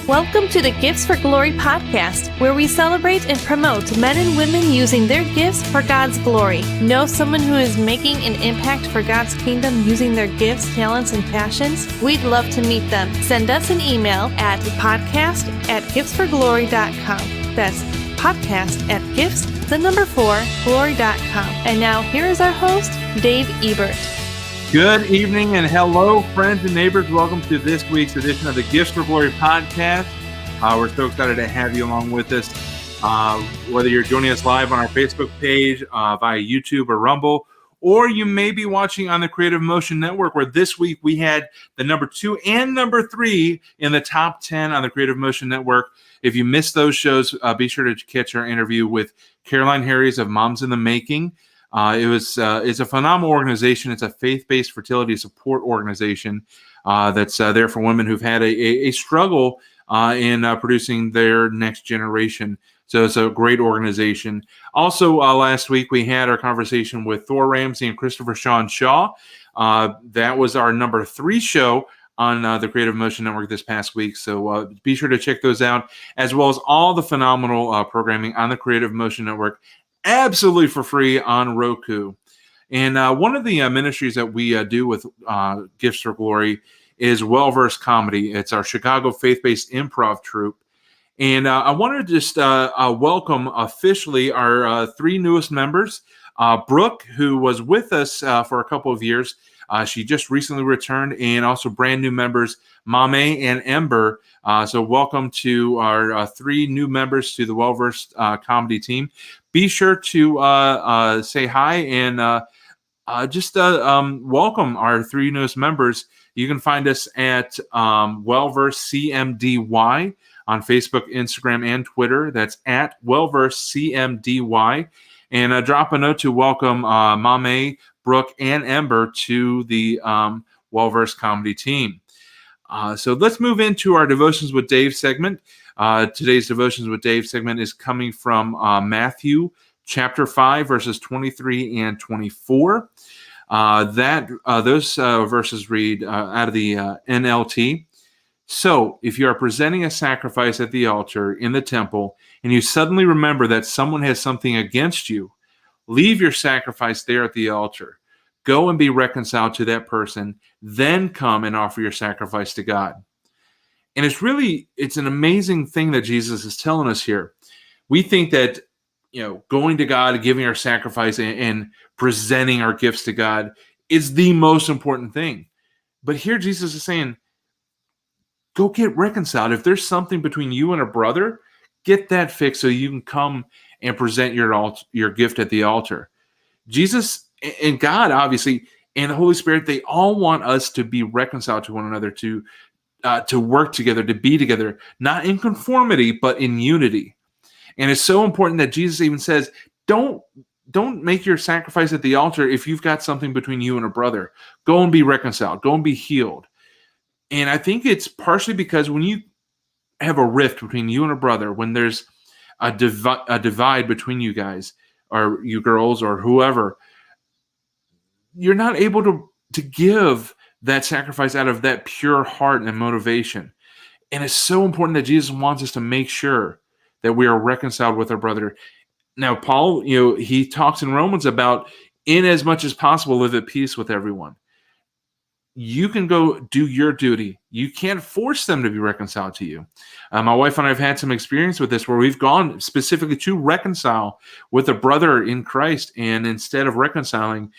Welcome to the Gifts for Glory podcast, where we celebrate and promote men and women using their gifts for God's glory. Know someone who is making an impact for God's kingdom using their gifts, talents, and passions? We'd love to meet them. Send us an email at podcast@giftsforglory.com. That's podcast@gifts4glory.com. And now here is our host, Dave Ebert. Good evening and hello, friends and neighbors. Welcome to this week's edition of the Gifts for Glory podcast. We're so excited to have you along with us. Whether you're joining us live on our Facebook page, via YouTube or Rumble, or you may be watching on the Creative Motion Network, where this week we had the number 2 and number 3 in the top 10 on the Creative Motion Network. If you missed those shows, be sure to catch our interview with Caroline Harries of Moms in the Making. It's a phenomenal organization. It's a faith-based fertility support organization that's there for women who've had a struggle in producing their next generation. So it's a great organization. Also, last week we had our conversation with Thor Ramsey and Christopher Sean Shaw. That was our number 3 show on the Creative Motion Network this past week. So be sure to check those out, as well as all the phenomenal programming on the Creative Motion Network, absolutely for free on Roku. And one of the ministries that we do with Gifts for Glory is Well-Versed Comedy. It's our Chicago faith-based improv troupe. And I wanted to just welcome officially our 3 newest members. Brooke, who was with us for a couple of years. She just recently returned, and also brand new members, Mame and Ember. So welcome to our 3 new members to the Well-Versed Comedy team. Be sure to say hi and welcome our 3 newest members. You can find us at Well-Versed CMDY on Facebook, Instagram, and Twitter. That's at Well-Versed CMDY. And drop a note to welcome Mame, Brooke, and Ember to the Well-Versed Comedy team. So let's move into our Devotions with Dave segment. Today's Devotions with Dave segment is coming from Matthew chapter 5, verses 23 and 24. Those verses read out of the NLT. So, if you are presenting a sacrifice at the altar in the temple, and you suddenly remember that someone has something against you, leave your sacrifice there at the altar. Go and be reconciled to that person, then come and offer your sacrifice to God. And it's an amazing thing that Jesus is telling us here. We think that, going to God, giving our sacrifice and presenting our gifts to God is the most important thing. But here Jesus is saying, go get reconciled. If there's something between you and a brother, get that fixed so you can come and present your gift at the altar. Jesus and God, obviously, and the Holy Spirit, they all want us to be reconciled to one another, to work together, to be together, not in conformity, but in unity. And it's so important that Jesus even says, don't make your sacrifice at the altar if you've got something between you and a brother. Go and be reconciled. Go and be healed. And I think it's partially because when you have a rift between you and a brother, when there's a divide between you guys, or you girls, or whoever, you're not able to give that sacrifice out of that pure heart and motivation. And it's so important that Jesus wants us to make sure that we are reconciled with our brother. Now, Paul, he talks in Romans about, in as much as possible, live at peace with everyone. You can go do your duty. You can't force them to be reconciled to you. My wife and I have had some experience with this where we've gone specifically to reconcile with a brother in Christ, and instead of reconciling,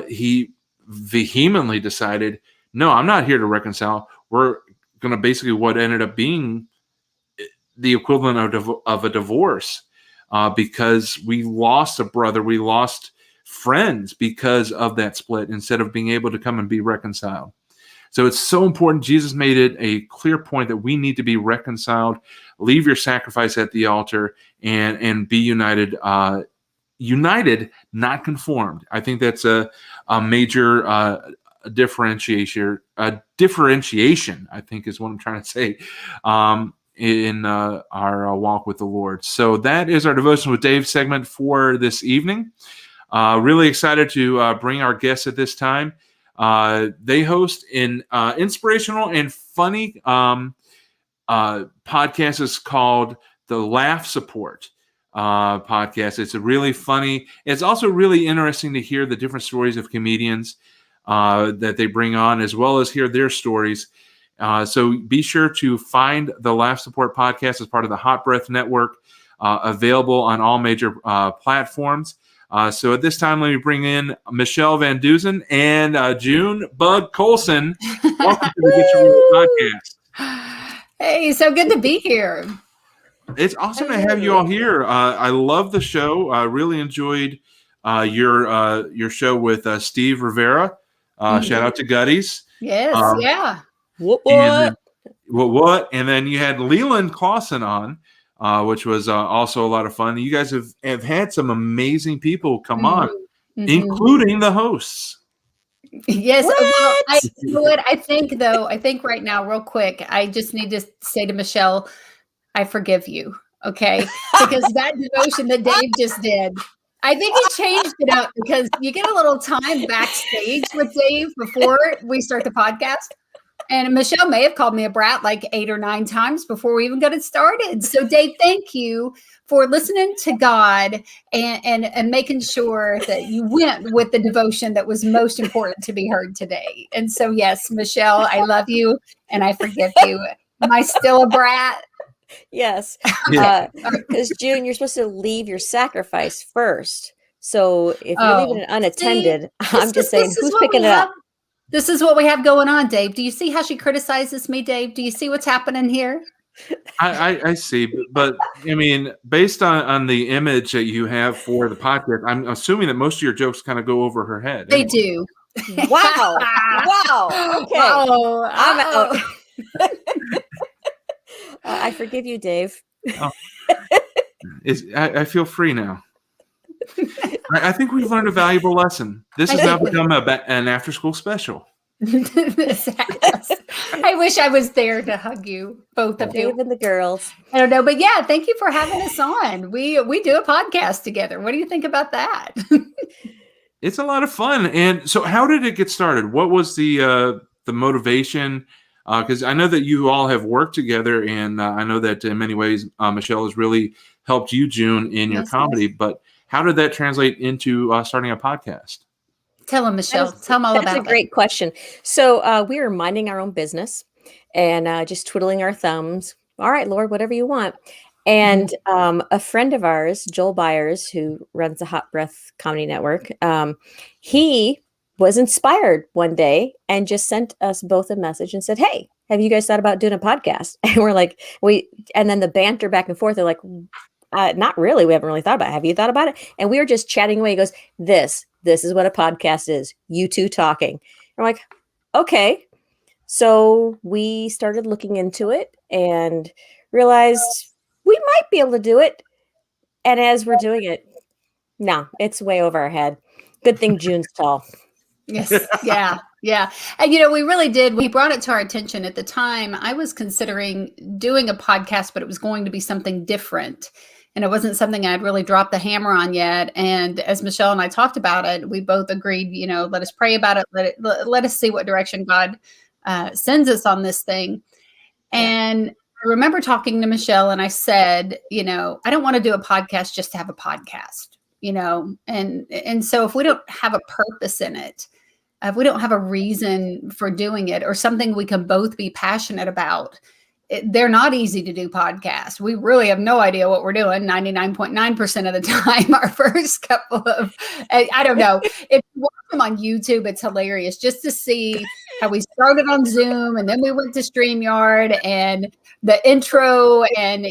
he vehemently decided, no, I'm not here to reconcile. We're going to basically what ended up being the equivalent of a divorce because we lost a brother. We lost friends because of that split, instead of being able to come and be reconciled. So it's so important. Jesus made it a clear point that we need to be reconciled, leave your sacrifice at the altar, and be united, not conformed. I think that's a major differentiation, I think is what I'm trying to say, in our walk with the Lord. So that is our Devotion with Dave segment for this evening. Really excited to bring our guests at this time. They host an inspirational and funny podcast is called the Laugh Support podcast. It's a really funny. It's also really interesting to hear the different stories of comedians that they bring on, as well as hear their stories. So be sure to find the Laugh Support podcast as part of the Hot Breath Network, available on all major platforms. So at this time, let me bring in Michele VanDusen and June Bug Colson. Welcome to the Get Your Real podcast. Hey, so good to be here. It's awesome to have you all here. I love the show. I really enjoyed your show with Steve Rivera. Shout out to Gutties. Yes, yeah. What? And then you had Leland Colson on, which was also a lot of fun. You guys have had some amazing people come on, including the hosts. Yes. Well, you know what? I think right now, real quick, I just need to say to Michele, I forgive you. Okay. Because that devotion that Dave just did, I think he changed it up because you get a little time backstage with Dave before we start the podcast. And Michele may have called me a brat like 8 or 9 times before we even got it started. So Dave, thank you for listening to God and making sure that you went with the devotion that was most important to be heard today. And so, yes, Michele, I love you and I forgive you. Am I still a brat? Yes. Because June, you're supposed to leave your sacrifice first. So if you're leaving it unattended, I'm just saying, who's picking it up? This is what we have going on, Dave. Do you see how she criticizes me, Dave? Do you see what's happening here? I see, but I mean, based on the image that you have for the podcast, I'm assuming that most of your jokes kind of go over her head. They do. Wow. Wow. Okay. I'm out. I forgive you, Dave. I feel free now. I think we've learned a valuable lesson. This has now become an after-school special. I wish I was there to hug you, both of you. Dave and the girls. I don't know, but yeah, thank you for having us on. We do a podcast together. What do you think about that? It's a lot of fun. And so how did it get started? What was the motivation? Because I know that you all have worked together, and I know that in many ways Michele has really helped you, June, in your comedy. But how did that translate into starting a podcast? Tell them, Michele. Tell them all about it. That's a great question. So we were minding our own business and just twiddling our thumbs. All right, Lord, whatever you want. And a friend of ours, Joel Byers, who runs the Hot Breath Comedy Network, he was inspired one day and just sent us both a message and said, hey, have you guys thought about doing a podcast? And we're like, and then the banter back and forth, they're like, not really. We haven't really thought about it. Have you thought about it? And we were just chatting away. He goes, this is what a podcast is. You two talking. And we're like, okay. So we started looking into it and realized we might be able to do it. And as we're doing it, no, it's way over our head. Good thing June's tall. Yes. Yeah. Yeah. And, we really did. We brought it to our attention at the time. I was considering doing a podcast, but it was going to be something different. And it wasn't something I'd really dropped the hammer on yet. And as Michele and I talked about it, we both agreed, let us pray about it. Let us see what direction God sends us on this thing. And I remember talking to Michele and I said, I don't want to do a podcast just to have a podcast, and so if we don't have a purpose in it, if we don't have a reason for doing it or something we can both be passionate about, they're not easy to do podcasts. We really have no idea what we're doing 99.9% of the time. Our first couple of, I don't know. If you watch them on YouTube, it's hilarious just to see how we started on Zoom and then we went to StreamYard and the intro and,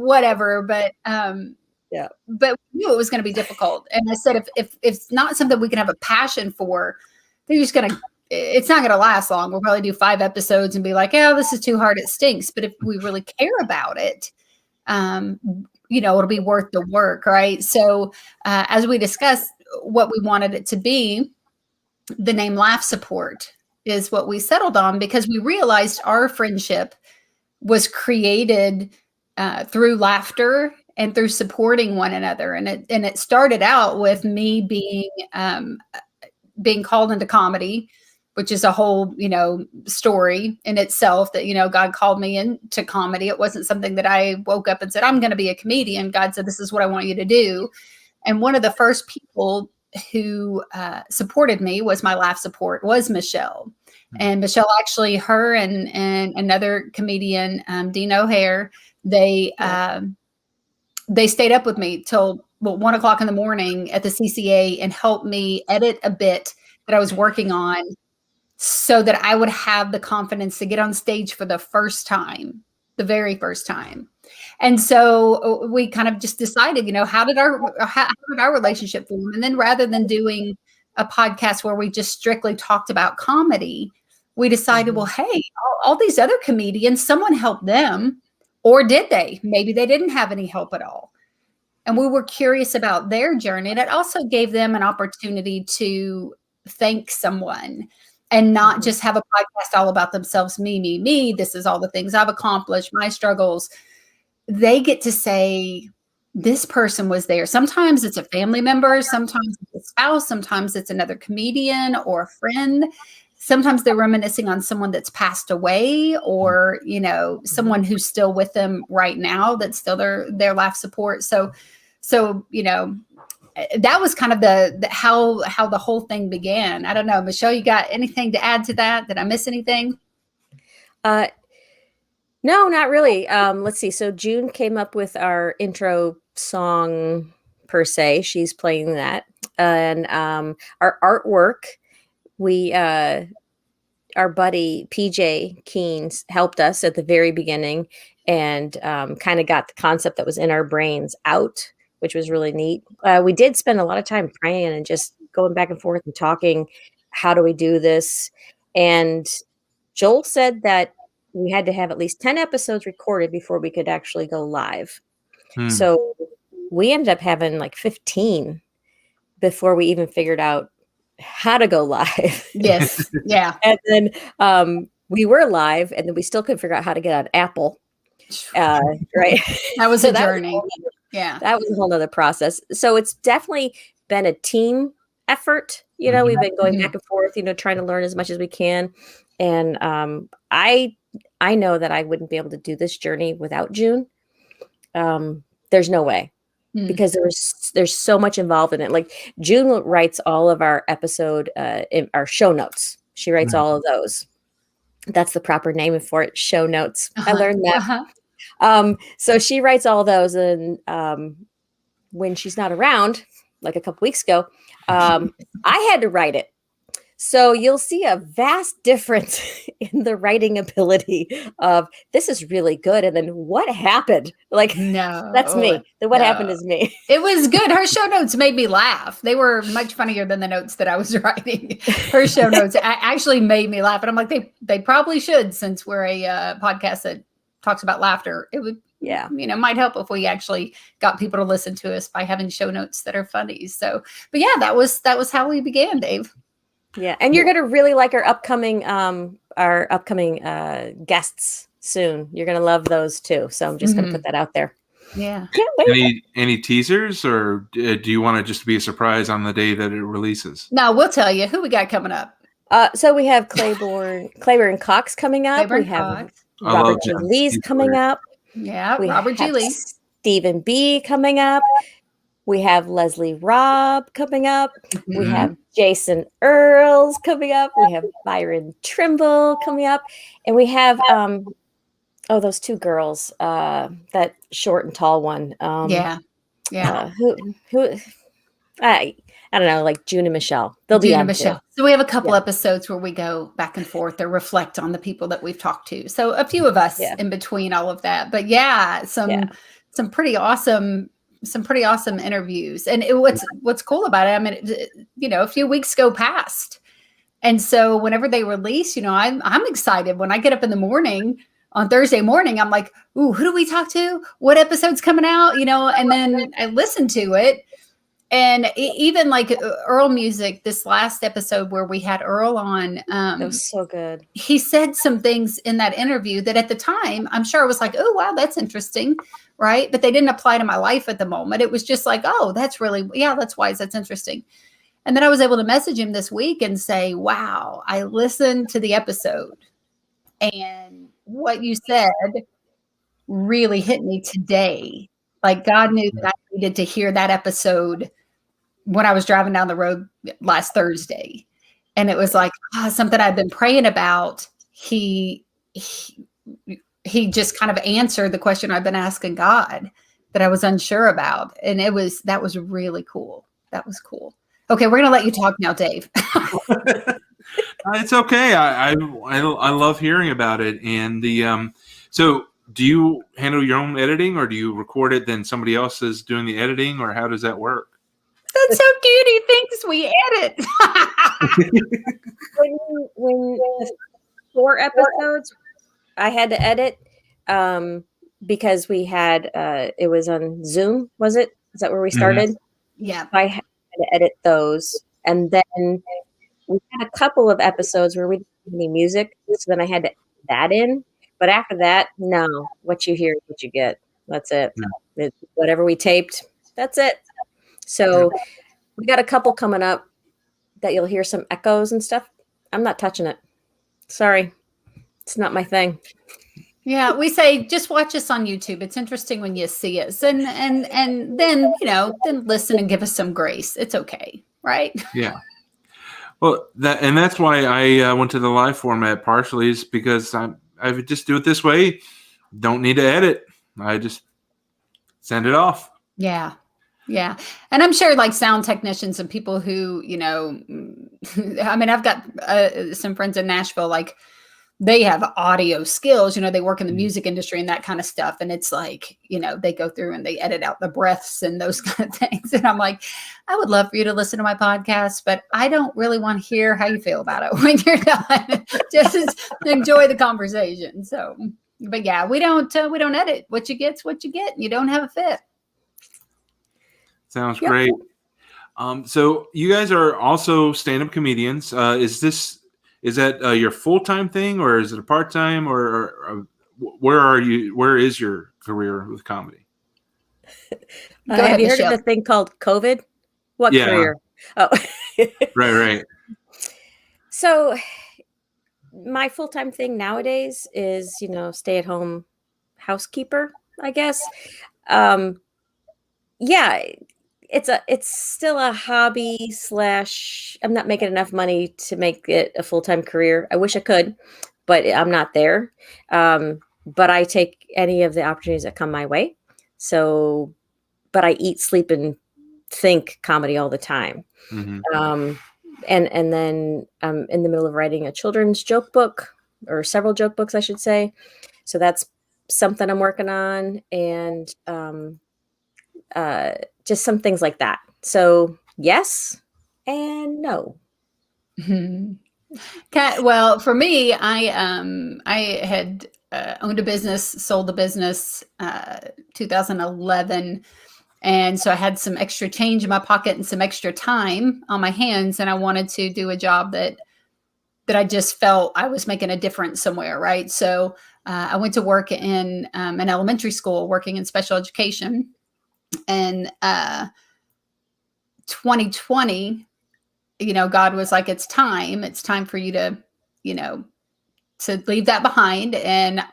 whatever. But but we knew it was going to be difficult. And I said, if it's not something we can have a passion for, it's not going to last long. We'll probably do 5 episodes and be like, oh, this is too hard. It stinks. But if we really care about it, it'll be worth the work. Right. So as we discussed what we wanted it to be, the name Laugh Support is what we settled on because we realized our friendship was created through laughter and through supporting one another. And it started out with me being called into comedy which is a whole, story in itself that, God called me into comedy. It wasn't something that I woke up and said, I'm going to be a comedian. God said, this is what I want you to do. And one of the first people who supported me was my laugh support was Michele. And Michele, actually, her and another comedian, Dean O'Hare, they stayed up with me till 1 o'clock in the morning at the CCA and helped me edit a bit that I was working on so that I would have the confidence to get on stage for the first time, the very first time. And so we kind of just decided, how did our relationship form? And then rather than doing a podcast where we just strictly talked about comedy, we decided, well, hey, all these other comedians, someone helped them, or did they? Maybe they didn't have any help at all. And we were curious about their journey. And it also gave them an opportunity to thank someone and not just have a podcast all about themselves, me. This is all the things I've accomplished, my struggles. They get to say, this person was there. Sometimes it's a family member, sometimes it's a spouse, sometimes it's another comedian or a friend. Sometimes they're reminiscing on someone that's passed away, or, someone who's still with them right now, that's still their laugh support. So, that was kind of the how the whole thing began. I don't know, Michele, you got anything to add to that? Did I miss anything? No, not really. Let's see. So June came up with our intro song per se. She's playing that. And our artwork, our buddy PJ Keynes helped us at the very beginning and kind of got the concept that was in our brains out, which was really neat. We did spend a lot of time praying and just going back and forth and talking, how do we do this? And Joel said that we had to have at least 10 episodes recorded before we could actually go live. So we ended up having like 15 before we even figured out how to go live. Yes. Yeah. And then we were live, and then we still couldn't figure out how to get on Apple. Right. That was a journey. Yeah. That was a whole nother process. So it's definitely been a team effort. We've been going back and forth, trying to learn as much as we can. And I know that I wouldn't be able to do this journey without June. There's no way, because there's so much involved in it. Like, June writes all of our episode, our show notes. She writes all of those. That's the proper name for it, show notes. I learned that. So she writes all those, and when she's not around, like a couple weeks ago, I had to write it. So you'll see a vast difference in the writing ability of, this is really good, and then what happened? Like, no, that's me. Then what happened is me. It was good. Her show notes made me laugh. They were much funnier than the notes that I was writing. Her show notes actually made me laugh, and I'm like, they probably should, since we're a podcast that talks about laughter. It would, might help if we actually got people to listen to us by having show notes that are funny. So, but yeah, that was how we began, Dave. Yeah, and you're going to really like our upcoming guests soon. You're going to love those too. So I'm just going to put that out there. Yeah. Can't wait. Any teasers, or do you want it just to be a surprise on the day that it releases? No, we'll tell you who we got coming up. So we have Claiborne Cox coming up. We have Robert G. Lee's coming up. Yeah, Robert G. Lee. Stephen B. coming up. We have Leslie Robb coming up. We have Jason Earls coming up. We have Byron Trimble coming up. And we have, those two girls, that short and tall one. Who I don't know, like June and Michele. They'll be on Michele. So we have a couple episodes where we go back and forth or reflect on the people that we've talked to. So a few of us in between all of that. But some pretty awesome interviews. And what's cool about it, I mean, a few weeks go past. And so whenever they release, I'm excited. When I get up in the morning on Thursday morning, I'm like, ooh, who do we talk to? What episode's coming out? And then I listen to it. And even like Earl Music, this last episode where we had Earl on. That was so good. He said some things in that interview that at the time, I'm sure I was like, oh, wow, that's interesting. Right. But they didn't apply to my life at the moment. It was just like, oh, that's wise. That's interesting. And then I was able to message him this week and say, wow, I listened to the episode and what you said really hit me today. Like God knew that I needed to hear that episode when I was driving down the road last Thursday. And it was like something I'd been praying about. He just kind of answered the question I've been asking God that I was unsure about. And that was really cool. That was cool. Okay, we're going to let you talk now, Dave. It's okay. I love hearing about it. And so do you handle your own editing, or do you record it, then somebody else is doing the editing, or how does that work? That's so cute. He thinks we edit. when the 4 episodes I had to edit because we had it was on Zoom, was it? Is that where we started? Yeah. I had to edit those. And then we had a couple of episodes where we didn't have any music, so then I had to add that in. But after that, no, what you hear is what you get. That's it. It's whatever we taped, that's it. So we got a couple coming up that you'll hear some echoes and stuff. I'm not touching it. Sorry. It's not my thing. Yeah, we say just watch us on YouTube. It's interesting when you see us, and then then listen and give us some grace. It's okay, right? Yeah. Well, that's why I went to the live format partially, is because I would just do it this way. Don't need to edit. I just send it off. Yeah. Yeah. And I'm sure like sound technicians and people who, I mean, I've got some friends in Nashville, like they have audio skills, they work in the music industry and that kind of stuff. And it's like, they go through and they edit out the breaths and those kind of things. And I'm like, I would love for you to listen to my podcast, but I don't really want to hear how you feel about it when you're done. Just enjoy the conversation. So, but yeah, we don't edit. What you get's what you get. And you don't have a fit. Sounds great. So you guys are also stand-up comedians. Is that your full-time thing, or is it a part-time, or where are you? Where is your career with comedy? Have you heard of the thing called COVID? What career? Oh, right. So my full-time thing nowadays is, stay-at-home housekeeper, I guess. Yeah, it's still a hobby / I'm not making enough money to make it a full-time career. I wish I could, but I'm not there. But I take any of the opportunities that come my way. So, but I eat, sleep, and think comedy all the time. Mm-hmm. And then I'm in the middle of writing a children's joke book, or several joke books, I should say. So that's something I'm working on, and just some things like that. So yes and no. Well, for me, I had owned a business, sold the business 2011. And so I had some extra change in my pocket and some extra time on my hands. And I wanted to do a job that I just felt I was making a difference somewhere. Right. So I went to work in an elementary school, working in special education. And 2020, God was like, it's time for you to, to leave that behind and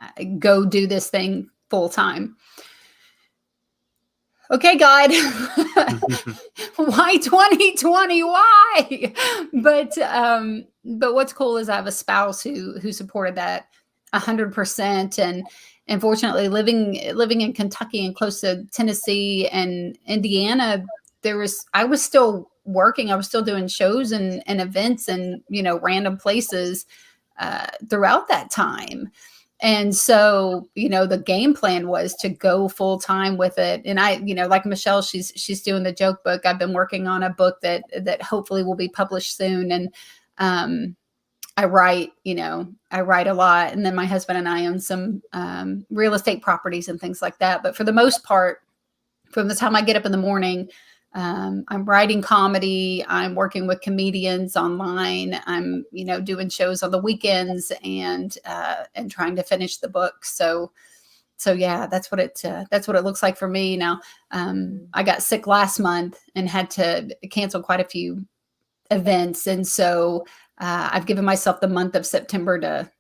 go do this thing full time. Okay, God, why 2020? Why? But what's cool is I have a spouse who supported that 100%. And fortunately, living in Kentucky and close to Tennessee and Indiana, I was still working. I was still doing shows and events and, random places throughout that time. And so, the game plan was to go full time with it. And I, like Michele, she's doing the joke book. I've been working on a book that hopefully will be published soon. And I write a lot. And then my husband and I own some real estate properties and things like that. But for the most part, from the time I get up in the morning, I'm writing comedy. I'm working with comedians online. I'm, doing shows on the weekends and trying to finish the book. So yeah, that's what it looks like for me now. I got sick last month and had to cancel quite a few events. And so I've given myself the month of September to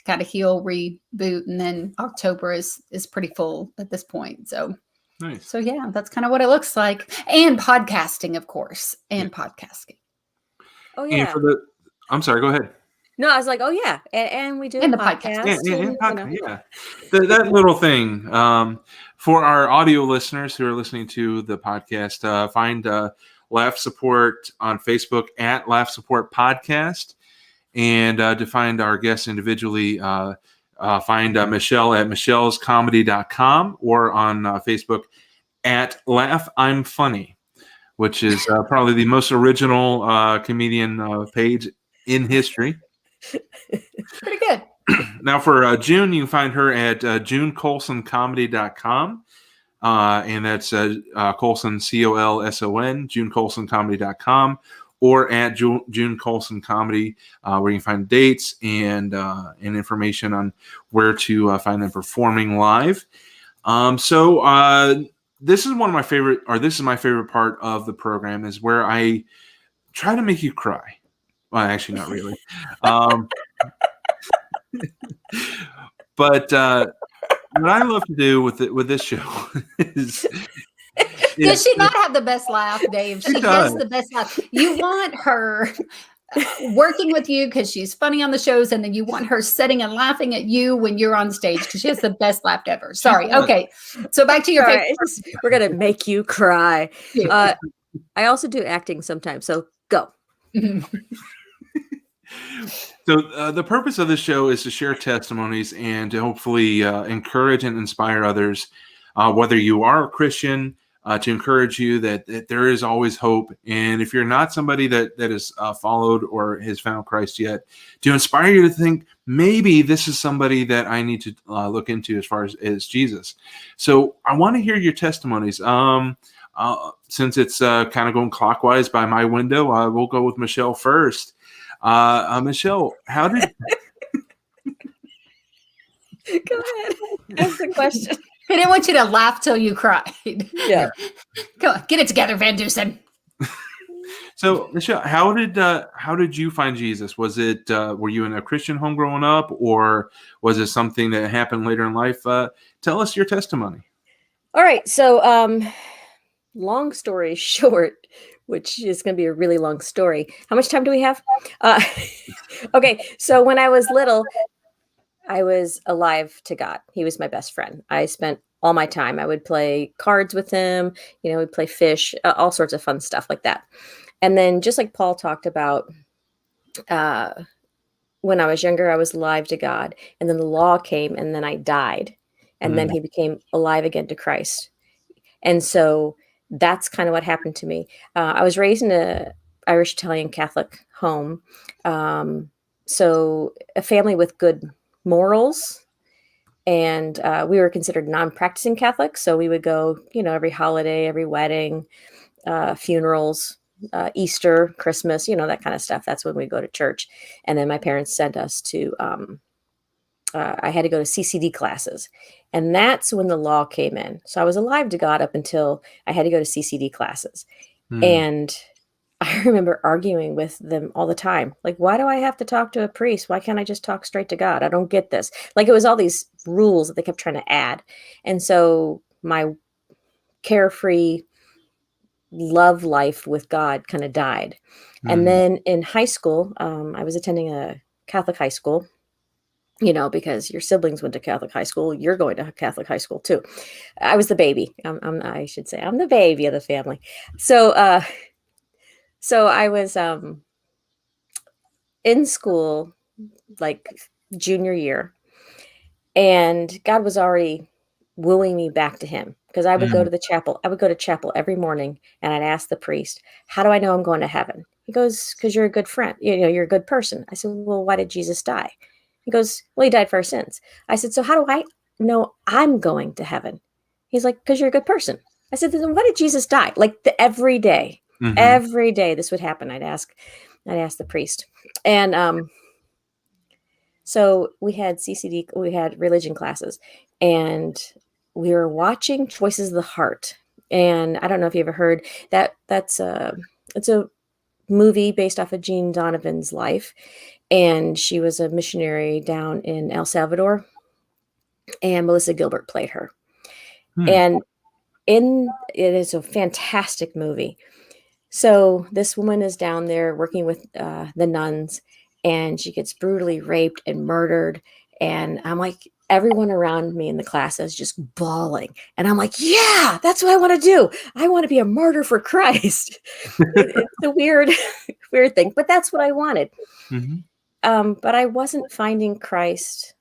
kind of heal, reboot, and then October is pretty full at this point. So Nice. So yeah, that's kind of what it looks like. And podcasting, of course, and podcasting. Oh And yeah. I'm sorry, go ahead. No, I was like, oh yeah, and we do And a the podcast. podcast. Yeah, and, podcast, yeah. That little thing. For our audio listeners who are listening to the podcast, find Laugh Support on Facebook at Laugh Support Podcast. And to find our guests individually, find Michele at michellescomedy.com or on Facebook at Laugh I'm Funny, which is probably the most original comedian page in history. Pretty good. Now for June, you can find her at junecolsoncomedy.com. And that's Colson, Colson, junecolsoncomedy.com, or at June Colson Comedy, where you can find dates and information on where to find them performing live. So this is one of my favorite, or this is my favorite part of the program, is where I try to make you cry. Well, actually, not really. But what I love to do with this show is Does she not have the best laugh, Dave? She does. has the best laugh. You want her working with you because she's funny on the shows, and then you want her sitting and laughing at you when you're on stage because she has the best laugh ever. Sorry. Okay. So back to your favorite. We're gonna make you cry. I also do acting sometimes. So go. So the purpose of this show is to share testimonies and to hopefully encourage and inspire others, whether you are a Christian, to encourage you that there is always hope. And if you're not somebody that has followed or has found Christ yet, to inspire you to think, maybe this is somebody that I need to look into as far as Jesus. So I want to hear your testimonies. Since it's kind of going clockwise by my window, we'll go with Michele first. Michele, how did... Go ahead. Ask the question. I didn't want you to laugh till you cried. Yeah. Come on, get it together, VanDusen. So, Michele, how did you find Jesus? Was it were you in a Christian home growing up, or was it something that happened later in life? Tell us your testimony. All right. So, long story short, which is going to be a really long story. How much time do we have? Okay. So when I was little, I was alive to God. He was my best friend. I spent all my time. I would play cards with him. We'd play fish, all sorts of fun stuff like that. And then just like Paul talked about, when I was younger, I was alive to God. And then the law came and then I died. And then he became alive again to Christ. And so that's kind of what happened to me. I was raised in a Irish Italian Catholic home. So a family with good morals, and we were considered non-practicing Catholics. So we would go, every holiday, every wedding, funerals, Easter, Christmas, that kind of stuff. That's when we go to church. And then my parents sent us to, I had to go to CCD classes, and that's when the law came in. So I was alive to God up until I had to go to CCD classes. And I remember arguing with them all the time. Like, why do I have to talk to a priest? Why can't I just talk straight to God? I don't get this. Like, it was all these rules that they kept trying to add. And so my carefree love life with God kind of died. And then in high school, I was attending a Catholic high school, because your siblings went to Catholic high school, you're going to Catholic high school too. I was the baby. I should say I'm the baby of the family. So I was in school, like junior year, and God was already wooing me back to him, because I would go to the chapel. I would go to chapel every morning, and I'd ask the priest, how do I know I'm going to heaven? He goes, because you're a good friend. You're a good person. I said, well, why did Jesus die? He goes, well, he died for our sins. I said, so how do I know I'm going to heaven? He's like, because you're a good person. I said, then why did Jesus die? Like every day. Every day this would happen. I'd ask the priest. And so we had CCD, we had religion classes, and we were watching Choices of the Heart. And I don't know if you ever heard that. It's a movie based off of Jean Donovan's life, and she was a missionary down in El Salvador, and Melissa Gilbert played her. And it is a fantastic movie. So this woman is down there working with the nuns, and she gets brutally raped and murdered. And I'm like, everyone around me in the class is just bawling. And I'm like, yeah, that's what I want to do. I want to be a martyr for Christ. It's a weird thing, but that's what I wanted. But I wasn't finding Christ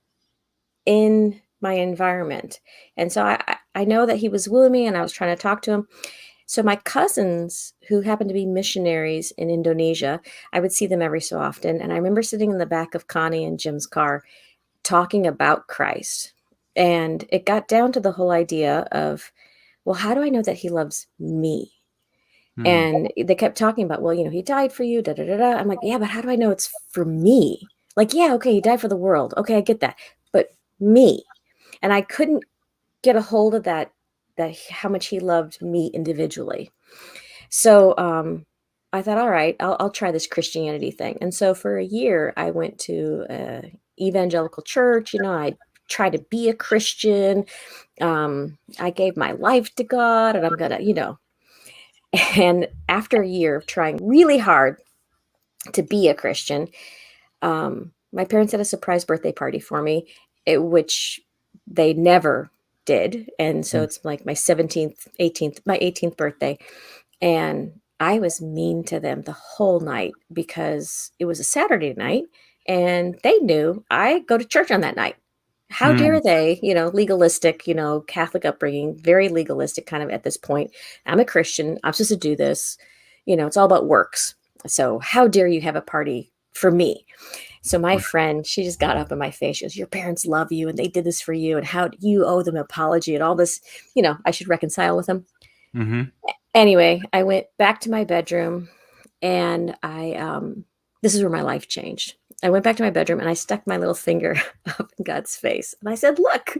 in my environment. And so I know that he was wooing me, and I was trying to talk to him. So my cousins, who happened to be missionaries in Indonesia, I would see them every so often. And I remember sitting in the back of Connie and Jim's car talking about Christ. And it got down to the whole idea of, well, how do I know that he loves me? And they kept talking about, well, he died for you, da, da, da, da. I'm like, yeah, but how do I know it's for me? Like, yeah, okay, he died for the world. Okay, I get that. But me. And I couldn't get a hold of that how much he loved me individually. So I thought, all right, I'll try this Christianity thing. And so for a year, I went to evangelical church. I tried to be a Christian. I gave my life to God, and I'm gonna, And after a year of trying really hard to be a Christian, my parents had a surprise birthday party for me, which they never did. And so it's like my 18th birthday. And I was mean to them the whole night because it was a Saturday night and they knew I go to church on that night. How dare they, legalistic, Catholic upbringing, very legalistic kind of at this point. I'm a Christian. I'm supposed to do this. It's all about works. So how dare you have a party for me? So my friend, she just got up in my face. She goes, your parents love you and they did this for you. And how do you owe them an apology and all this, I should reconcile with them. Anyway, I went back to my bedroom and this is where my life changed. I went back to my bedroom and I stuck my little finger up in God's face. And I said, look,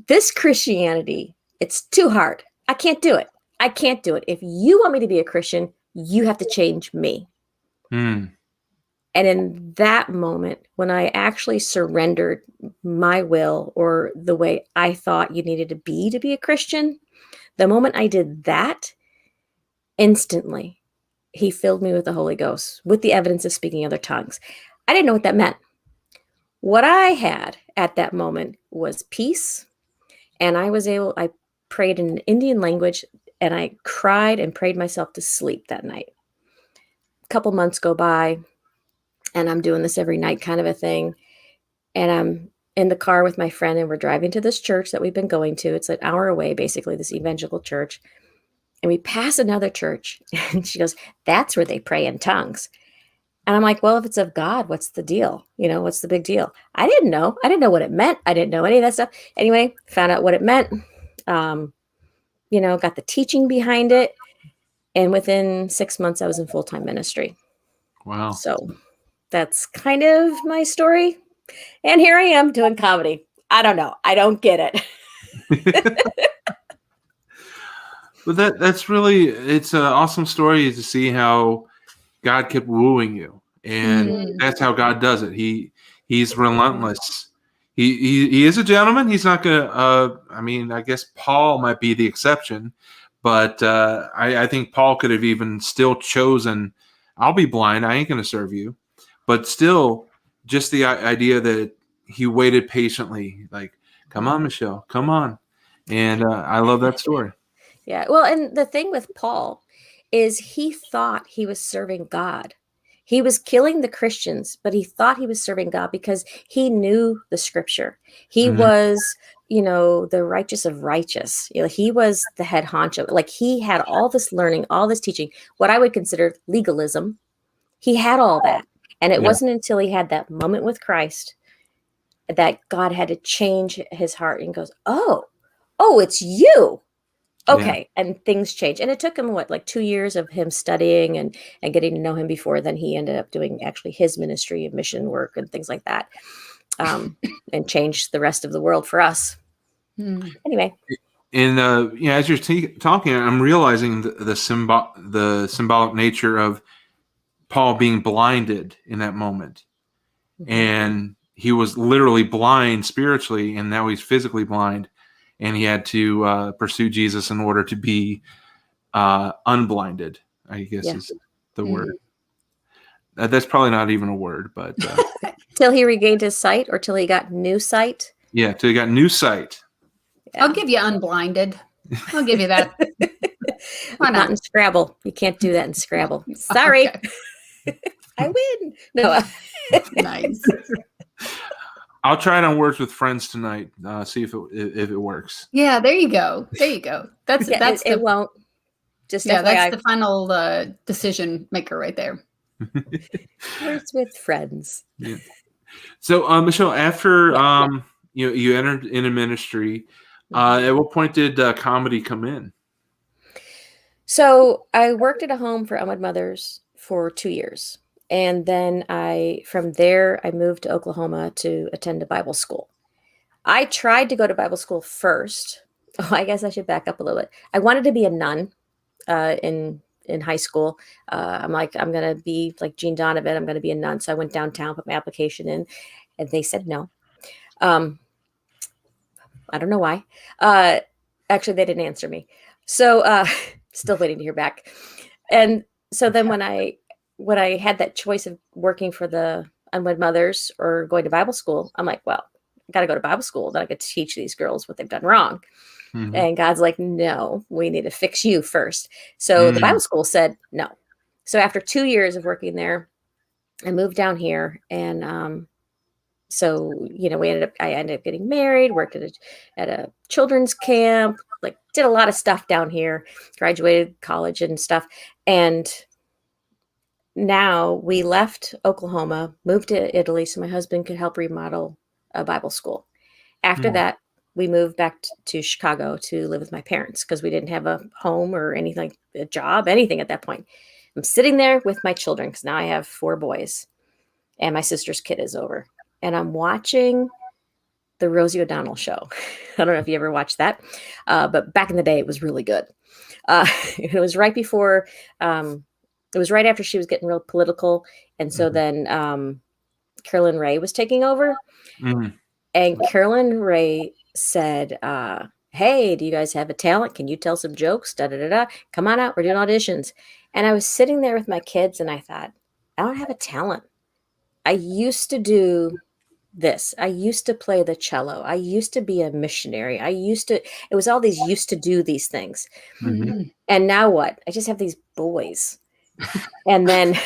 this Christianity, it's too hard. I can't do it. I can't do it. If you want me to be a Christian, you have to change me. And in that moment, when I actually surrendered my will or the way I thought you needed to be a Christian, the moment I did that, instantly, he filled me with the Holy Ghost, with the evidence of speaking other tongues. I didn't know what that meant. What I had at that moment was peace. And I prayed in an Indian language, and I cried and prayed myself to sleep that night. A couple months go by, and I'm doing this every night kind of a thing. And I'm in the car with my friend, and we're driving to this church that we've been going to. It's an hour away, basically, this evangelical church. And we pass another church, and she goes, that's where they pray in tongues. And I'm like, well, if it's of God, what's the deal? What's the big deal? I didn't know. I didn't know what it meant. I didn't know any of that stuff. Anyway, found out what it meant. Got the teaching behind it. And within 6 months, I was in full-time ministry. Wow. So that's kind of my story. And here I am doing comedy. I don't know. I don't get it. But that's really, it's an awesome story to see how God kept wooing you. And that's how God does it. He's relentless. He is a gentleman. He's not going to, I guess Paul might be the exception, but I think Paul could have even still chosen, I'll be blind. I ain't going to serve you. But still, just the idea that he waited patiently, like, come on, Michele, come on. And I love that story. Yeah. Well, and the thing with Paul is he thought he was serving God. He was killing the Christians, but he thought he was serving God because he knew the scripture. He was, the righteous of righteous. He was the head honcho. Like he had all this learning, all this teaching, what I would consider legalism. He had all that. And it wasn't until he had that moment with Christ that God had to change his heart and goes, oh, it's you. Okay. Yeah. And things change. And it took him, 2 years of him studying and getting to know him before then he ended up doing actually his ministry and mission work and things like that. And changed the rest of the world for us. Anyway. And as you're talking, I'm realizing the symbolic nature of Paul being blinded in that moment. And he was literally blind spiritually, and now he's physically blind, and he had to pursue Jesus in order to be unblinded, I guess is the word. That's probably not even a word, but till he regained his sight, or till he got new sight. Yeah, till he got new sight. Yeah. I'll give you unblinded. I'll give you that. Why Not in Scrabble. You can't do that in Scrabble. Sorry. I win. No. Nice. I'll try it on Words with Friends tonight. See if it works. Yeah, there you go. There you go. That's it won't. Just that's the final decision maker right there. Words with Friends. Yeah. So, Michele, after you entered into ministry, at what point did comedy come in? So I worked at a home for unwed mothers for 2 years. And then from there, I moved to Oklahoma to attend a Bible school. I tried to go to Bible school first. Oh, I guess I should back up a little bit. I wanted to be a nun in high school. I'm like, I'm going to be like Jean Donovan. I'm going to be a nun. So I went downtown, put my application in, and they said no. I don't know why. Actually, they didn't answer me. So still waiting to hear back. And so then when I had that choice of working for the unwed mothers or going to Bible school, I'm like, well, I got to go to Bible school. Then I could teach these girls what they've done wrong. Mm-hmm. And God's like, no, we need to fix you first. So the Bible school said no. So after 2 years of working there, I moved down here. And so, I ended up getting married, worked at a children's camp, like did a lot of stuff down here, graduated college and stuff. And now we left Oklahoma, moved to Italy so my husband could help remodel a Bible school. After that, we moved back to Chicago to live with my parents because we didn't have a home or anything, a job, anything at that point. I'm sitting there with my children because now I have 4 boys and my sister's kid is over. And I'm watching the Rosie O'Donnell show. I don't know if you ever watched that, but back in the day, it was really good. It was right before, it was right after she was getting real political. And so then Carolyn Ray was taking over. And Carolyn Ray said, hey, do you guys have a talent? Can you tell some jokes? Come on out. We're doing auditions. And I was sitting there with my kids and I thought, I don't have a talent. I used to do this. I used to play the cello. I used to be a missionary. It was all these used to do these things. Mm-hmm. And now what? I just have these boys. And then,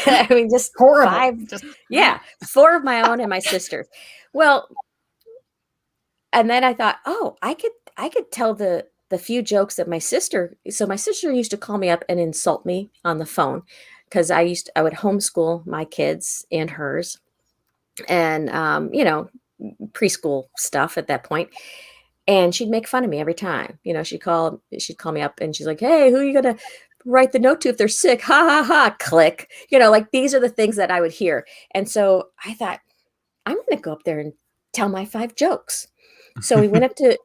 I mean, just horrible. 4 of my own and my sister's. Well, and then I thought, oh, I could tell the few jokes that my sister used to call me up and insult me on the phone because I would homeschool my kids and hers and, preschool stuff at that point. And she'd make fun of me every time, she'd call me up and she's like, hey, who are you going to write the note to if they're sick? Ha ha ha, click. Like these are the things that I would hear. And so I thought, I'm going to go up there and tell my 5 jokes. So we went up to,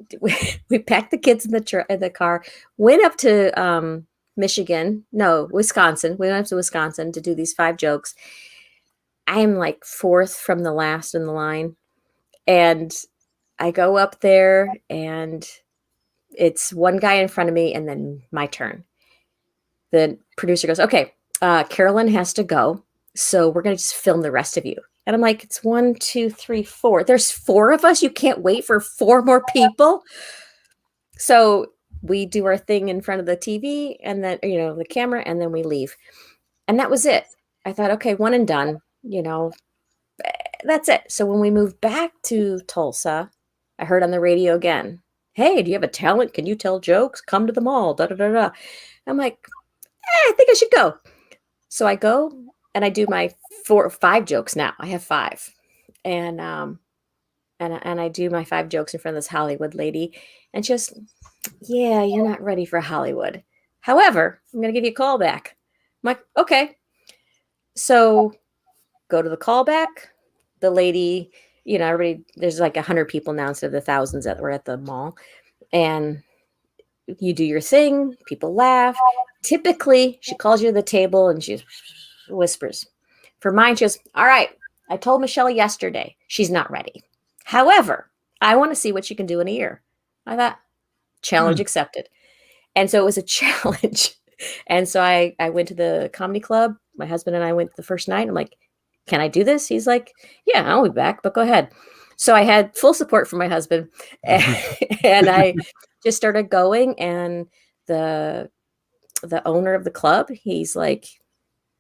we packed the kids in the car, went up to Wisconsin. We went up to Wisconsin to do these 5 jokes. I am like 4th from the last in the line. And I go up there and it's one guy in front of me and then my turn. The producer goes, okay, Carolyn has to go. So we're going to just film the rest of you. And I'm like, it's 1, 2, 3, 4. There's 4 of us. You can't wait for 4 more people. So we do our thing in front of the TV and then, the camera, and then we leave. And that was it. I thought, okay, one and done, that's it. So when we moved back to Tulsa, I heard on the radio again, hey, do you have a talent? Can you tell jokes? Come to the mall, da, da, da, da. I'm like, I think I should go. So I go and I do my 4 or 5 jokes now. I have 5. And I do my 5 jokes in front of this Hollywood lady. And she goes, yeah, you're not ready for Hollywood. However, I'm going to give you a call back. I'm like, okay. So go to the callback. The lady, everybody, there's like 100 people now instead of the thousands that were at the mall. And you do your thing, people laugh. Typically, she calls you to the table and she whispers. For mine, she goes, all right, I told Michele yesterday she's not ready. However, I want to see what she can do in a year. I thought, challenge accepted. And so it was a challenge. And so I went to the comedy club. My husband and I went the first night. I'm like, can I do this? He's like, yeah, I'll be back, but go ahead. So I had full support from my husband. And I just started going. And the owner of the club, he's like,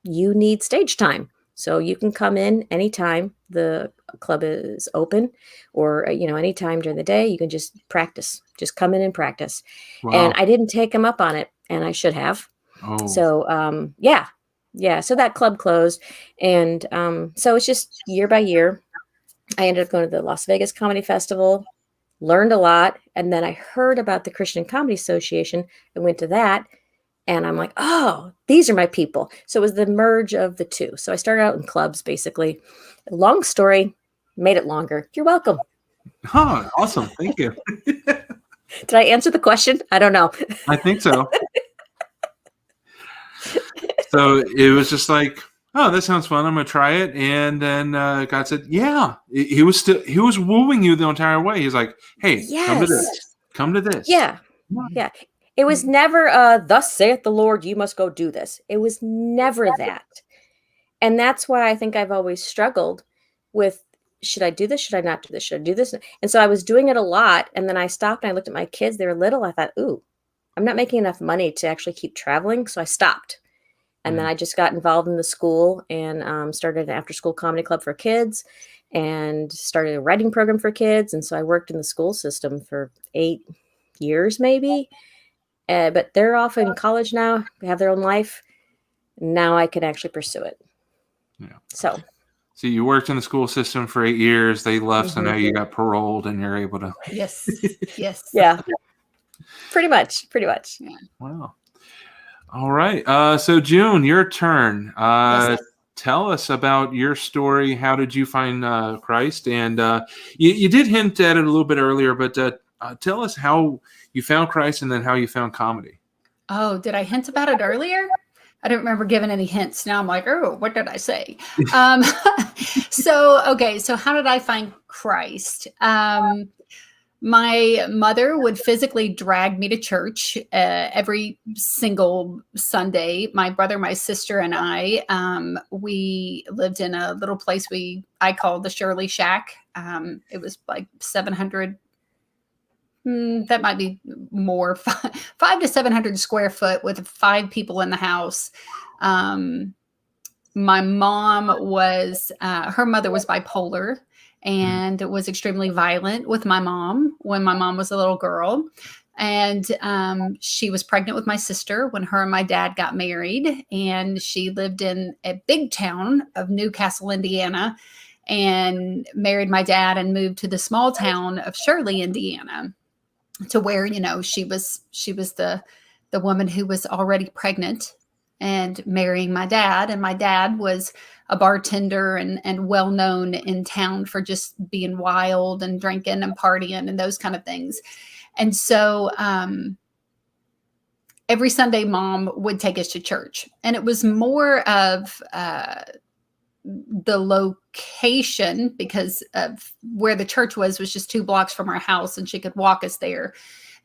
you need stage time. So you can come in anytime the club is open, or, anytime during the day, you can just practice, just come in and practice. Wow. And I didn't take him up on it, and I should have. Oh. So, yeah. So that club closed. And so it's just year by year. I ended up going to the Las Vegas Comedy Festival, learned a lot. And then I heard about the Christian Comedy Association and went to that. And I'm like, oh, these are my people. So it was the merge of the two. So I started out in clubs, basically. Long story, made it longer. You're welcome. Oh, awesome. Thank you. Did I answer the question? I don't know. I think so. So it was just like, oh, that sounds fun. I'm going to try it. And then God said, yeah. He was wooing you the entire way. He's like, hey, yes. Come to this. Come to this. Yeah. Yeah. It was never, thus saith the Lord, you must go do this. It was never that. And that's why I think I've always struggled with, should I do this? Should I not do this? Should I do this? And so I was doing it a lot. And then I stopped and I looked at my kids. They were little. I thought, ooh, I'm not making enough money to actually keep traveling. So I stopped. And then I just got involved in the school and started an after-school comedy club for kids and started a writing program for kids. And so I worked in the school system for 8 years maybe. But they're off in college now, have their own life. Now I can actually pursue it. Yeah. So you worked in the school system for 8 years. They left, so now you got paroled and you're able to. Yes. Yes. Yeah. Pretty much. Yeah. Wow. All right. So June, your turn. Yes. Tell us about your story. How did you find Christ? And you did hint at it a little bit earlier, but tell us how you found Christ and then how you found comedy. Oh, did I hint about it earlier? I don't remember giving any hints. Now I'm like, oh, what did I say? So how did I find Christ? My mother would physically drag me to church every single Sunday. My brother, my sister, and I, we lived in a little place I called the Shirley Shack. It was like 700. That might be more, 5 to 700 square foot with 5 people in the house. My mom was, her mother was bipolar and was extremely violent with my mom when my mom was a little girl. And she was pregnant with my sister when her and my dad got married. And she lived in a big town of Newcastle, Indiana, and married my dad and moved to the small town of Shirley, Indiana, to where, she was the woman who was already pregnant and marrying my dad. And my dad was a bartender and well-known in town for just being wild and drinking and partying and those kind of things. And so every Sunday mom would take us to church, and it was more of the location, because of where the church was just 2 blocks from our house and she could walk us there,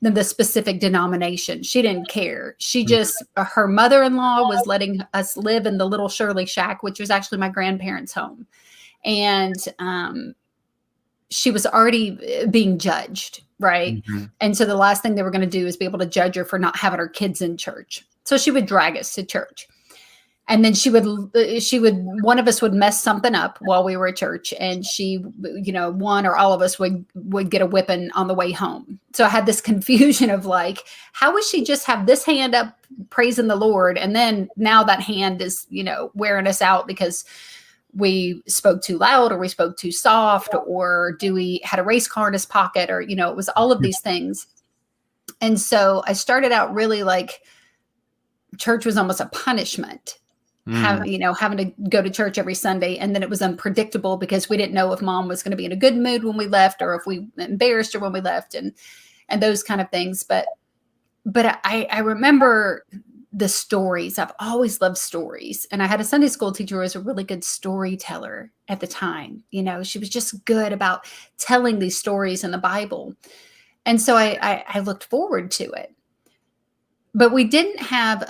than the specific denomination. She didn't care. She just, her mother-in-law was letting us live in the little Shirley Shack, which was actually my grandparents' home. And she was already being judged, right? Mm-hmm. And so the last thing they were going to do is be able to judge her for not having her kids in church. So she would drag us to church. And then one of us would mess something up while we were at church, and she, one or all of us would get a whipping on the way home. So I had this confusion of like, how would she just have this hand up praising the Lord, and then now that hand is, wearing us out because we spoke too loud or we spoke too soft, or had a race car in his pocket, or, it was all of these things. And so I started out really like church was almost a punishment. Having to go to church every Sunday. And then it was unpredictable because we didn't know if mom was going to be in a good mood when we left, or if we embarrassed her when we left. And and those kind of things. But I remember the stories. I've always loved stories. And I had a Sunday school teacher who was a really good storyteller at the time. You know, she was just good about telling these stories in the Bible. And so I looked forward to it. But we didn't have,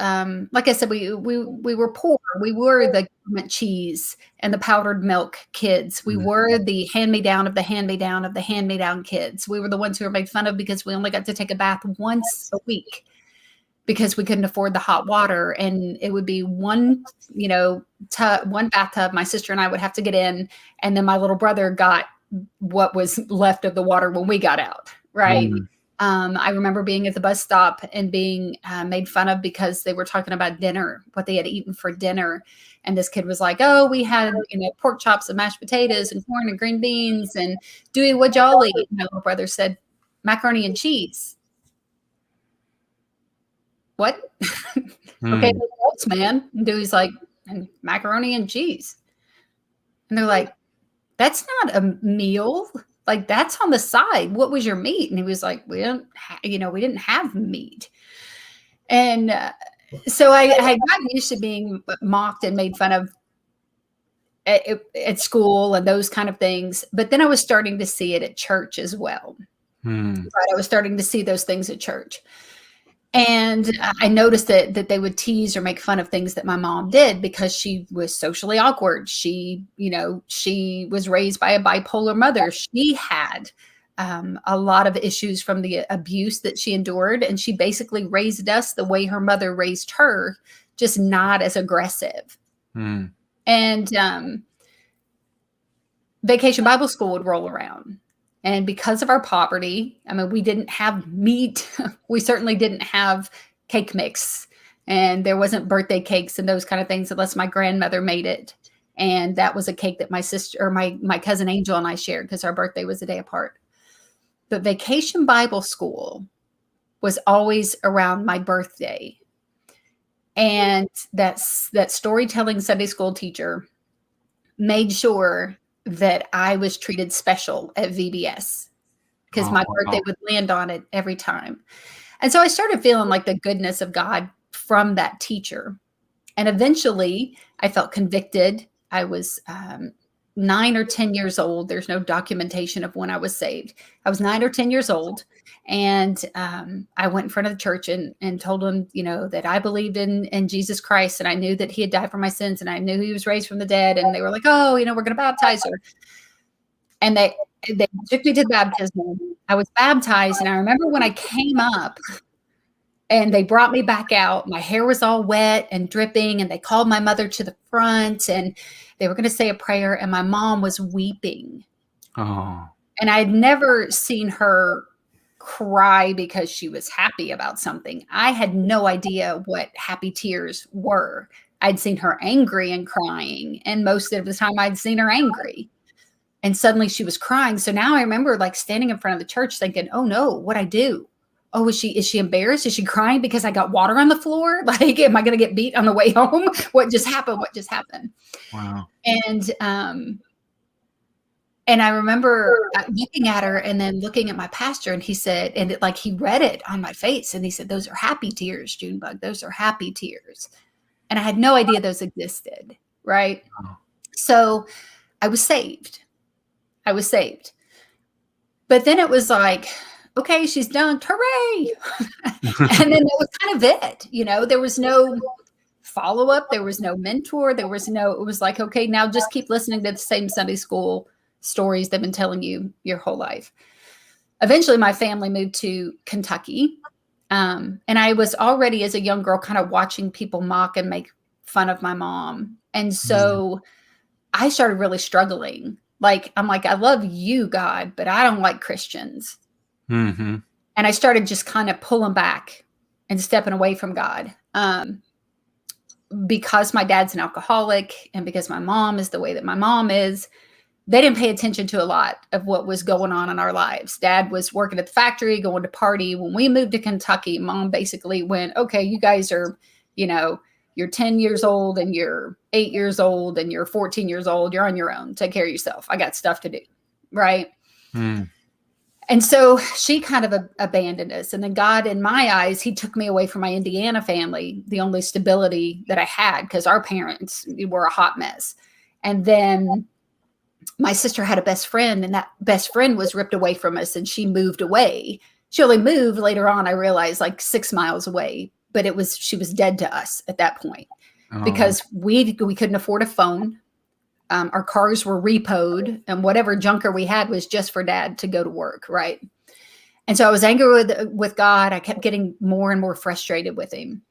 like I said, we were poor. We were the government cheese and the powdered milk kids. We were the hand-me-down of the hand-me-down of the hand-me-down kids. We were the ones who were made fun of because we only got to take a bath once a week because we couldn't afford the hot water. And it would be one bathtub my sister and I would have to get in. And then my little brother got what was left of the water when we got out, right? I remember being at the bus stop and being made fun of because they were talking about dinner, what they had eaten for dinner. And this kid was like, oh, we had, pork chops and mashed potatoes and corn and green beans. And Dewey, what'd y'all eat? My little brother said, macaroni and cheese. What? Okay, what else, man? And Dewey's like, and macaroni and cheese. And they're like, that's not a meal. Like, that's on the side. What was your meat? And he was like, we didn't have meat. And so I had gotten used to being mocked and made fun of at school and those kind of things. But then I was starting to see it at church as well. Right? I was starting to see those things at church. And I noticed that they would tease or make fun of things that my mom did because she was socially awkward. She was raised by a bipolar mother. She had a lot of issues from the abuse that she endured. And she basically raised us the way her mother raised her, just not as aggressive. And Vacation Bible School would roll around. And because of our poverty, I mean, we didn't have meat. We certainly didn't have cake mix. And there wasn't birthday cakes and those kind of things unless my grandmother made it. And that was a cake that my sister or my cousin Angel and I shared because our birthday was a day apart. But Vacation Bible School was always around my birthday. And that storytelling Sunday school teacher made sure that I was treated special at VBS because my birthday would land on it every time. And so I started feeling like the goodness of God from that teacher. And eventually I felt convicted. I was 9 or 10 years old. There's no documentation of when I was saved. I was 9 or 10 years old. And I went in front of the church and told them, that I believed in Jesus Christ. And I knew that he had died for my sins. And I knew he was raised from the dead. And they were like, oh, we're going to baptize her. And they took me to the baptism. I was baptized. And I remember when I came up and they brought me back out, my hair was all wet and dripping. And they called my mother to the front and they were going to say a prayer. And my mom was weeping. Oh. And I had never seen her cry because she was happy about something. I had no idea what happy tears were. I'd seen her angry and crying. And most of the time I'd seen her angry. And suddenly she was crying. So now I remember like standing in front of the church thinking, oh no, what'd I do? Oh, is she embarrassed? Is she crying because I got water on the floor? Like, am I going to get beat on the way home? What just happened? Wow. And I remember looking at her and then looking at my pastor and he said, and he read it on my face. And he said, those are happy tears, Junebug. Those are happy tears. And I had no idea those existed. Right. Wow. So I was saved. But then it was like, okay, she's dunked. Hooray. And then that was kind of it. There was no follow-up. There was no mentor. It was like, okay, now just keep listening to the same Sunday school stories they've been telling you your whole life. Eventually, my family moved to Kentucky. And I was already, as a young girl, kind of watching people mock and make fun of my mom. And so I started really struggling. I'm like, I love you, God, but I don't like Christians. Mm-hmm. And I started just kind of pulling back and stepping away from God. Because my dad's an alcoholic and because my mom is the way that my mom is, they didn't pay attention to a lot of what was going on in our lives. Dad was working at the factory, going to party. When we moved to Kentucky, Mom basically went, okay, you guys are, you're 10 years old and you're 8 years old and you're 14 years old. You're on your own. Take care of yourself. I got stuff to do. Right. And so she kind of abandoned us. And then God, in my eyes, he took me away from my Indiana family, the only stability that I had, because our parents were a hot mess. And then my sister had a best friend, and that best friend was ripped away from us, and she moved away. She only moved later on, I realized, like 6 miles away, but she was dead to us at that point because we couldn't afford a phone. Our cars were repoed, and whatever junker we had was just for Dad to go to work. Right. And so I was angry with God. I kept getting more and more frustrated with him.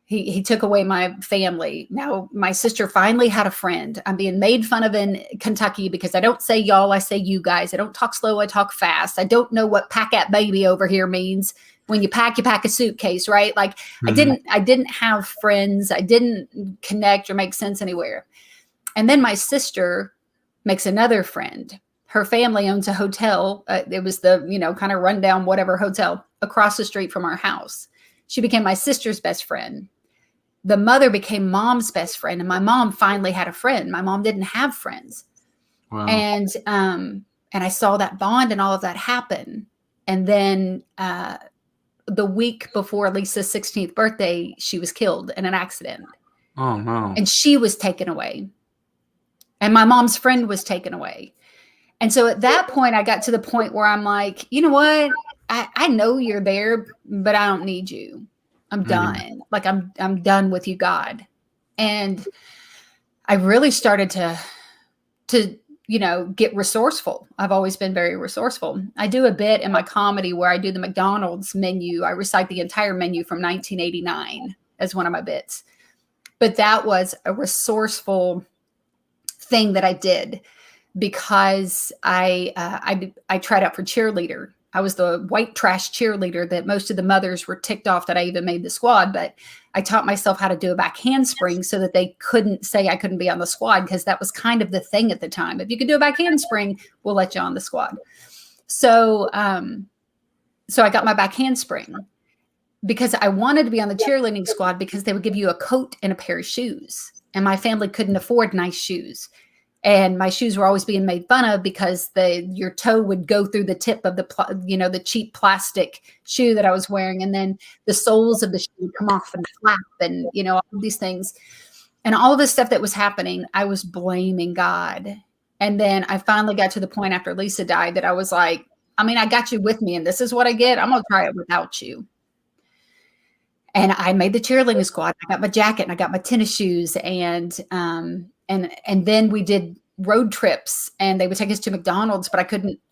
He took away my family. Now my sister finally had a friend. I'm being made fun of in Kentucky because I don't say y'all, I say you guys. I don't talk slow, I talk fast. I don't know what pack at baby over here means. When you pack a suitcase, right? Like I didn't have friends. I didn't connect or make sense anywhere. And then my sister makes another friend. Her family owns a hotel. It was the, kind of rundown, whatever hotel across the street from our house. She became my sister's best friend. The mother became mom's best friend. And my mom finally had a friend. My mom didn't have friends. Wow. And I saw that bond and all of that happen. And then the week before Lisa's 16th birthday, she was killed in an accident. Oh, no. And she was taken away. And my mom's friend was taken away. And so at that point, I got to the point where I'm like, you know what? I know you're there, but I don't need you. I'm done. Like I'm done with you, God. And I really started to get resourceful. I've always been very resourceful. I do a bit in my comedy where I do the McDonald's menu. I recite the entire menu from 1989 as one of my bits. But that was a resourceful thing that I did because I tried out for cheerleader. I was the white trash cheerleader that most of the mothers were ticked off that I even made the squad, but I taught myself how to do a back handspring so that they couldn't say I couldn't be on the squad, because that was kind of the thing at the time. If you could do a back handspring, we'll let you on the squad. So I got my back handspring because I wanted to be on the cheerleading squad because they would give you a coat and a pair of shoes. And my family couldn't afford nice shoes. And my shoes were always being made fun of because your toe would go through the tip of the cheap plastic shoe that I was wearing. And then the soles of the shoe would come off and flap and, all of these things. And all of this stuff that was happening, I was blaming God. And then I finally got to the point after Lisa died that I was like, I got you with me and this is what I get. I'm going to try it without you. And I made the cheerleading squad. I got my jacket and I got my tennis shoes and then we did road trips and they would take us to McDonald's, but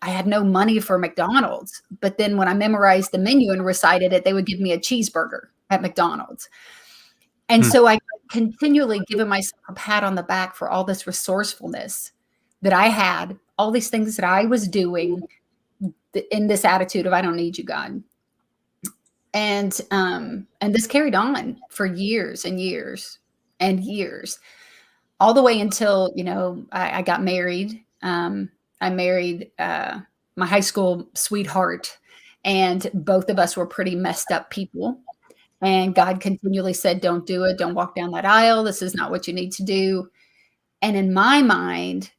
I had no money for McDonald's. But then when I memorized the menu and recited it, they would give me a cheeseburger at McDonald's. And so I continually given myself a pat on the back for all this resourcefulness that I had, all these things that I was doing in this attitude of, I don't need you, God. And this carried on for years and years and years. All the way until, I got married. I married my high school sweetheart, and both of us were pretty messed up people. And God continually said, don't do it. Don't walk down that aisle. This is not what you need to do. And in my mind,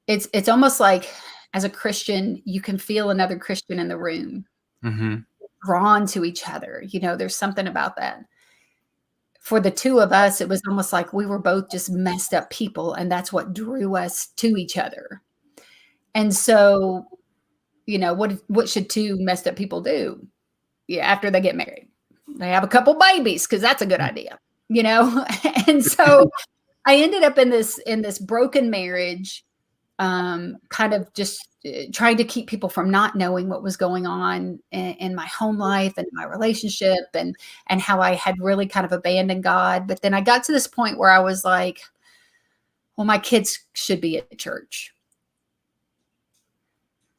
it's almost like as a Christian, you can feel another Christian in the room, drawn to each other. There's something about that. For the two of us, it was almost like we were both just messed up people. And that's what drew us to each other. And so, what should two messed up people do? Yeah, after they get married, they have a couple babies, because that's a good idea, And so I ended up in this broken marriage, kind of just trying to keep people from not knowing what was going on in my home life and my relationship and how I had really kind of abandoned God. But then I got to this point where I was like, well, my kids should be at church.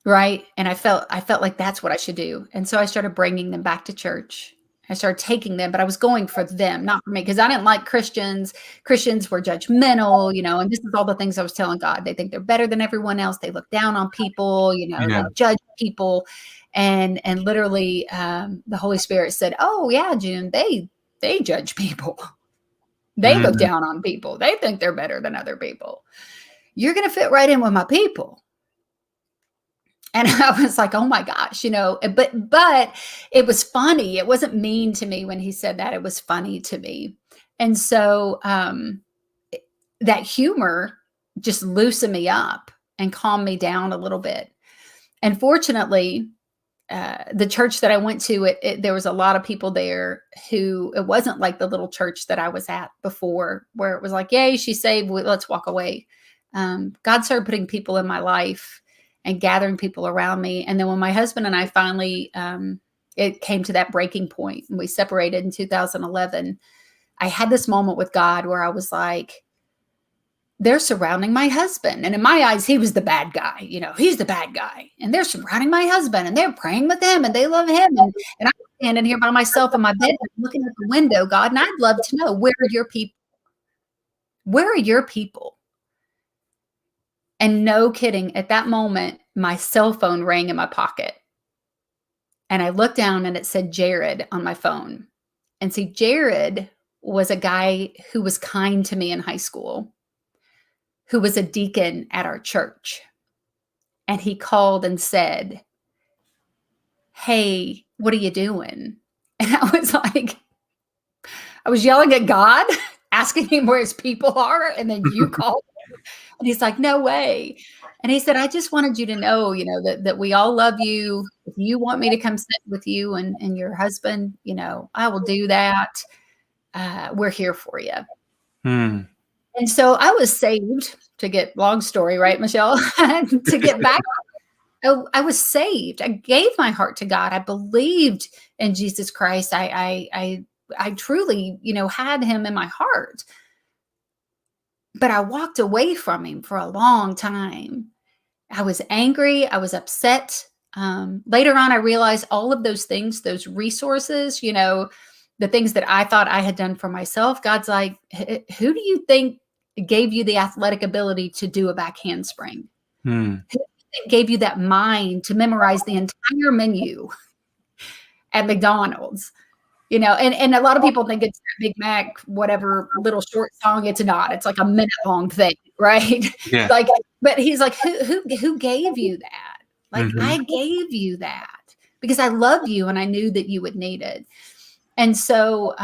Right. And I felt like that's what I should do. And so I started bringing them back to church. I started taking them, but I was going for them, not for me, because I didn't like Christians. Christians were judgmental, and this is all the things I was telling God. They think they're better than everyone else. They look down on people, they judge people. And literally the Holy Spirit said, oh yeah, June, they judge people. They look down on people. They think they're better than other people. You're going to fit right in with my people. And I was like, oh my gosh, but it was funny. It wasn't mean to me when he said that. It was funny to me. And so that humor just loosened me up and calmed me down a little bit. And fortunately, the church that I went to, there was a lot of people there who, it wasn't like the little church that I was at before, where it was like, yay, she's saved, let's walk away. God started putting people in my life and gathering people around me. And then when my husband and I finally, it came to that breaking point and we separated in 2011, I had this moment with God where I was like, they're surrounding my husband. And in my eyes, he was the bad guy. He's the bad guy. And they're surrounding my husband and they're praying with him and they love him. And I'm standing here by myself in my bed looking at the window, God, and I'd love to know, where are your people? Where are your people? And no kidding, at that moment, my cell phone rang in my pocket. And I looked down and it said Jared on my phone. And see, Jared was a guy who was kind to me in high school, who was a deacon at our church. And he called and said, hey, what are you doing? And I was like, I was yelling at God, asking him where his people are. And then you called. And he's like, no way. And he said, I just wanted you to know, that we all love you. If you want me to come sit with you and your husband, I will do that. We're here for you. And so I was saved, to get long story, right, Michele? To get back, I was saved. I gave my heart to God. I believed in Jesus Christ. I truly, had him in my heart. But I walked away from him for a long time. I was angry. I was upset. Later on, I realized all of those things, those resources, the things that I thought I had done for myself. God's like, who do you think gave you the athletic ability to do a back handspring? Who gave you that mind to memorize the entire menu at McDonald's? And a lot of people think it's Big Mac, whatever little short song. It's not. It's like a minute long thing, right? Yeah. But he's like, who gave you that? Like, I gave you that because I love you and I knew that you would need it. And so,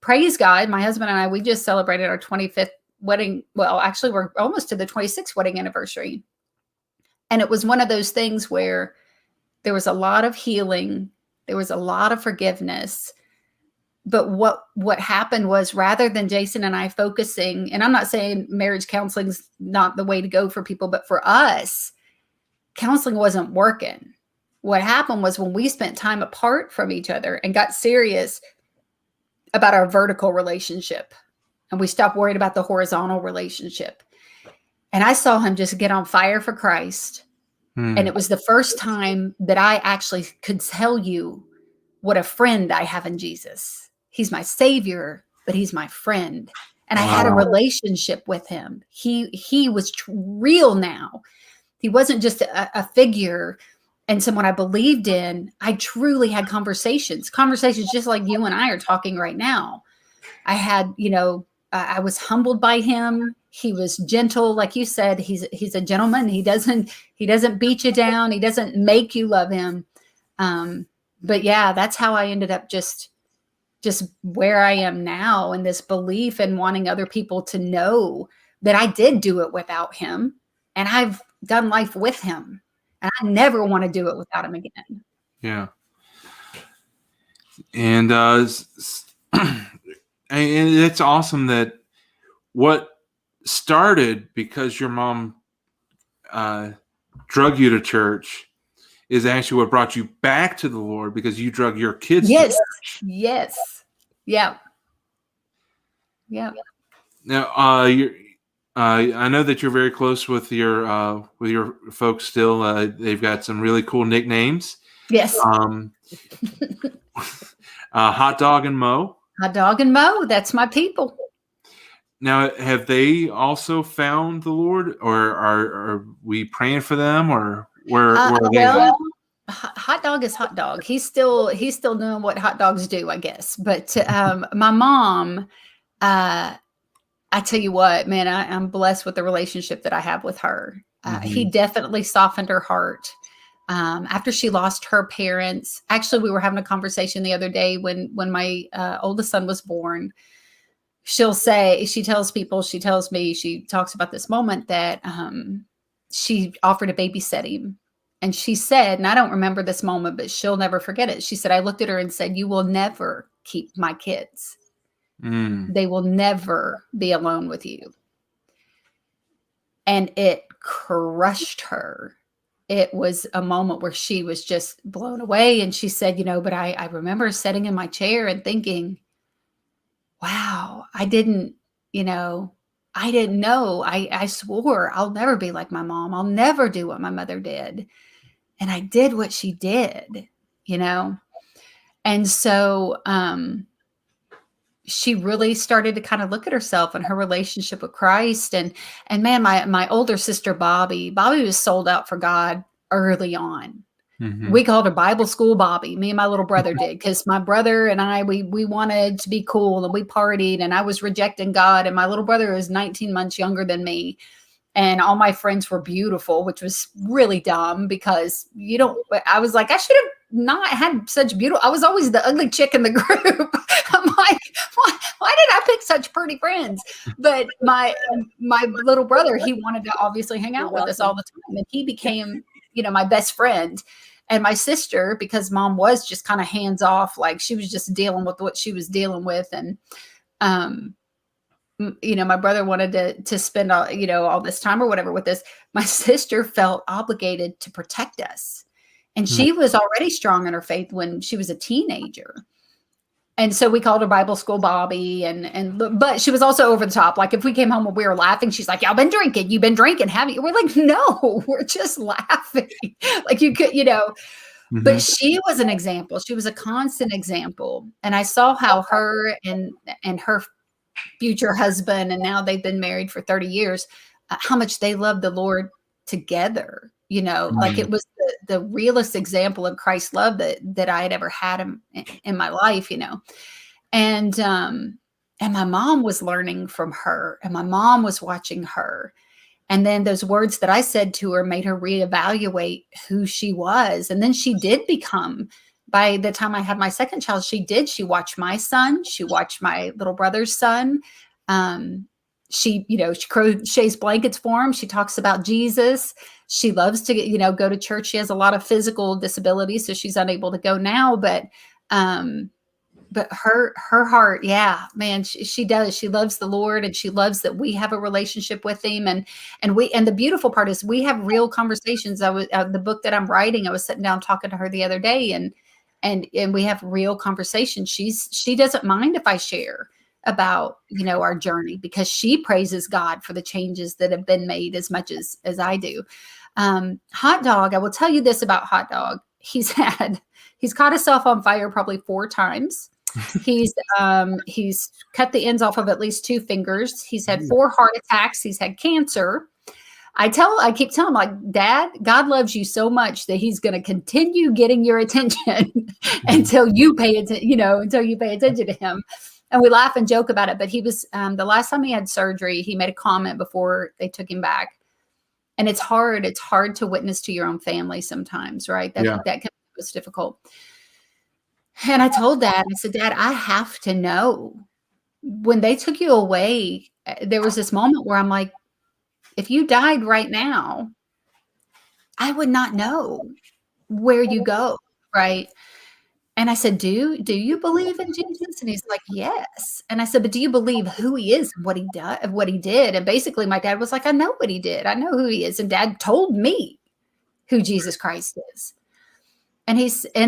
praise God, my husband and I, we just celebrated our 25th wedding. Well, actually, we're almost to the 26th wedding anniversary. And it was one of those things where there was a lot of healing. There was a lot of forgiveness. But what happened was, rather than Jason and I focusing, and I'm not saying marriage counseling is not the way to go for people, but for us, counseling wasn't working. What happened was, when we spent time apart from each other and got serious about our vertical relationship, and we stopped worrying about the horizontal relationship, and I saw him just get on fire for Christ. And it was the first time that I actually could tell you what a friend I have in Jesus. He's my savior, but he's my friend. And I had a relationship with him. He was real now. He wasn't just a figure and someone I believed in. I truly had conversations just like you and I are talking right now. I had, I was humbled by him. He was gentle. Like you said, he's a gentleman. He doesn't beat you down. He doesn't make you love him. But yeah, that's how I ended up just where I am now, in this belief and wanting other people to know that I did do it without him, and I've done life with him, and I never want to do it without him again. Yeah. And and it's awesome that what started because your mom drug you to church is actually what brought you back to the Lord, because you drug your kids to church. Yes. Yeah. Yeah. Now, I know that you're very close with your folks still. They've got some really cool nicknames. Yes. Hot Dog and Mo. Hot Dog and Mo. That's my people. Now, have they also found the Lord, or are we praying for them, or where are they? Well, Hot Dog is Hot Dog. He's still doing what hot dogs do, I guess. But my mom, I tell you what, man, I'm blessed with the relationship that I have with her. He definitely softened her heart. After she lost her parents. Actually, we were having a conversation the other day when my oldest son was born. She tells me, she talks about this moment that she offered to babysit him. And she said, and I don't remember this moment, but she'll never forget it. She said, I looked at her and said, you will never keep my kids. They will never be alone with you. And it crushed her. It was a moment where she was just blown away. And she said, but I remember sitting in my chair and thinking, wow, I didn't know. I swore I'll never be like my mom. I'll never do what my mother did. And I did what she did, And so she really started to kind of look at herself and her relationship with Christ. And man, my older sister, Bobby was sold out for God early on. Mm-hmm. We called her Bible School Bobby. Me and my little brother did, because my brother and I, we wanted to be cool and we partied, and I was rejecting God. And my little brother was 19 months younger than me. And all my friends were beautiful, which was really dumb because I was like, I should have not had such beautiful. I was always the ugly chick in the group. I'm like, why did I pick such pretty friends? But my little brother, he wanted to obviously hang out with us all the time. And he became, my best friend. And my sister, because mom was just kind of hands off, like she was just dealing with what she was dealing with. And, my brother wanted to spend all this time or whatever with us. My sister felt obligated to protect us. And she was already strong in her faith when she was a teenager. And so we called her Bible School Bobby, but she was also over the top. Like if we came home and we were laughing, she's like, y'all been drinking. You've been drinking, haven't you? We're like, no, we're just laughing. Like you could, Mm-hmm. But she was an example. She was a constant example. And I saw how her and her future husband, and now they've been married for 30 years, how much they love the Lord together. Like it was the realest example of Christ's love that I had ever had in my life, and my mom was learning from her, and my mom was watching her. And then those words that I said to her made her reevaluate who she was. And then she did become, by the time I had my second child, she watched my son. She watched my little brother's son. She crochets blankets for him. She talks about Jesus. She loves to, go to church. She has a lot of physical disabilities, so she's unable to go now. But her heart, yeah, man, she does. She loves the Lord, and she loves that we have a relationship with him. And the beautiful part is we have real conversations. The book that I'm writing, I was sitting down talking to her the other day, and we have real conversations. She doesn't mind if I share about, our journey, because she praises God for the changes that have been made as much as I do. Hot Dog, I will tell you this about Hot Dog. He's caught himself on fire probably 4 times. He's cut the ends off of at least 2 fingers. He's had 4 heart attacks. He's had cancer. I keep telling him, like, Dad, God loves you so much that he's going to continue getting your attention until you pay attention to him. And we laugh and joke about it. But he was, the last time he had surgery, he made a comment before they took him back. And it's hard to witness to your own family sometimes, right? That can be most difficult. And I told Dad, I said, Dad, I have to know. When they took you away, there was this moment where I'm like, if you died right now, I would not know where you go, right? And I said, do you believe in Jesus? And he's like, yes. And I said, but do you believe who he is and what he did? And basically my dad was like, I know what he did. I know who he is. And Dad told me who Jesus Christ is. And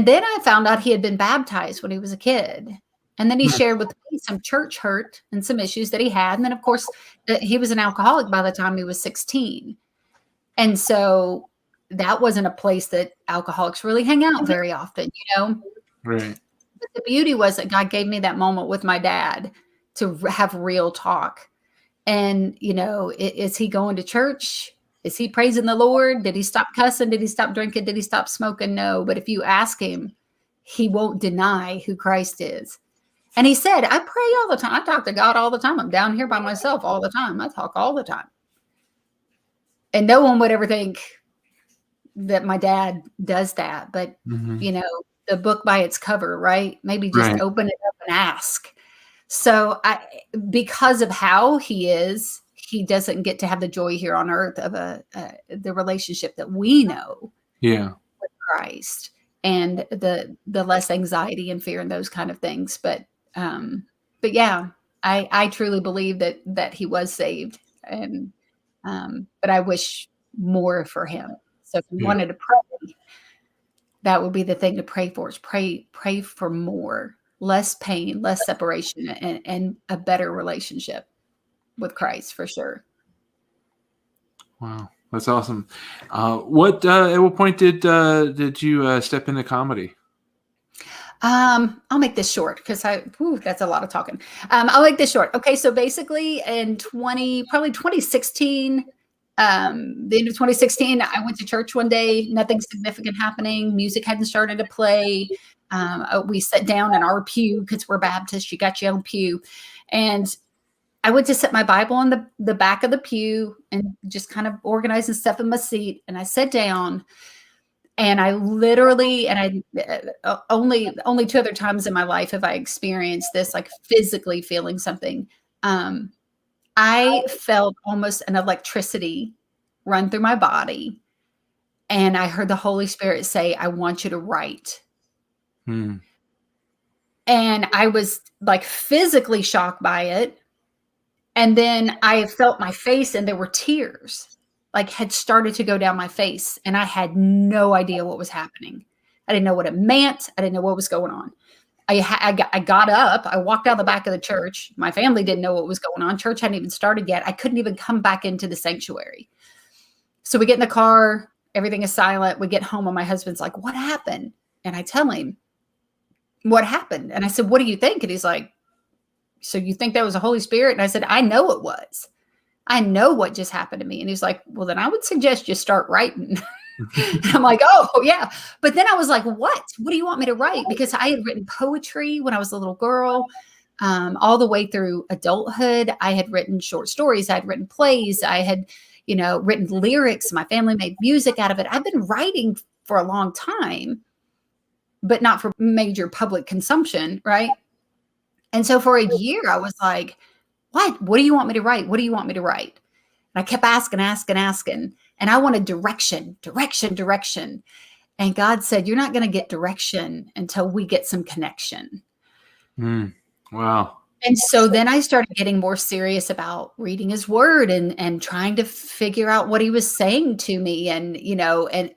then I found out he had been baptized when he was a kid. And then he shared with me some church hurt and some issues that he had. And then, of course, he was an alcoholic by the time he was 16. And so that wasn't a place that alcoholics really hang out very often, Right. But the beauty was that God gave me that moment with my dad to have real talk. And, is he going to church? Is he praising the Lord? Did he stop cussing? Did he stop drinking? Did he stop smoking? No. But if you ask him, he won't deny who Christ is. And he said, I pray all the time. I talk to God all the time. I'm down here by myself all the time. I talk all the time. And no one would ever think, that my dad does that, but Mhm. you know, the book by its cover, right? Maybe just Right. open it up and ask. So because of how he is, he doesn't get to have the joy here on earth of the relationship that we know Yeah. with Christ, and the less anxiety and fear and those kind of things. But yeah, I truly believe that he was saved, and but I wish more for him. So if you Yeah. wanted to pray, that would be the thing to pray for, is pray for more, less pain, less separation, and a better relationship with Christ, for sure. Wow. That's awesome. What at what point did you step into comedy? I'll make this short because that's a lot of talking. I'll make this short. Okay, so basically in probably 2016, the end of 2016, I went to church one day, nothing significant happening. Music hadn't started to play. We sat down in our pew because we're Baptist. You got your own pew. And I went to set my Bible on the back of the pew and just kind of organizing stuff in my seat. And I sat down, and I literally, and only two other times in my life have I experienced this, like physically feeling something. I felt almost an electricity run through my body. And I heard the Holy Spirit say, I want you to write. Hmm. And I was like physically shocked by it. And then I felt my face, and there were tears like had started to go down my face. And I had no idea what was happening. I didn't know what it meant. I didn't know what was going on. I got up. I walked out the back of the church. My family didn't know what was going on. Church hadn't even started yet. I couldn't even come back into the sanctuary. So we get in the car. Everything is silent. We get home, and my husband's like, what happened? And I tell him what happened. And I said, what do you think? And he's like, so you think that was the Holy Spirit? And I said, I know it was. I know what just happened to me. And he's like, well, then I would suggest you start writing. I'm like, oh, yeah. But then I was like, what do you want me to write? Because I had written poetry when I was a little girl, all the way through adulthood. I had written short stories. I had written plays. I had, written lyrics. My family made music out of it. I've been writing for a long time, but not for major public consumption. Right. And so for a year, I was like, what do you want me to write? What do you want me to write? And I kept asking. And I wanted direction. And God said, you're not going to get direction until we get some connection. Wow. And so then I started getting more serious about reading his word and trying to figure out what he was saying to me, and,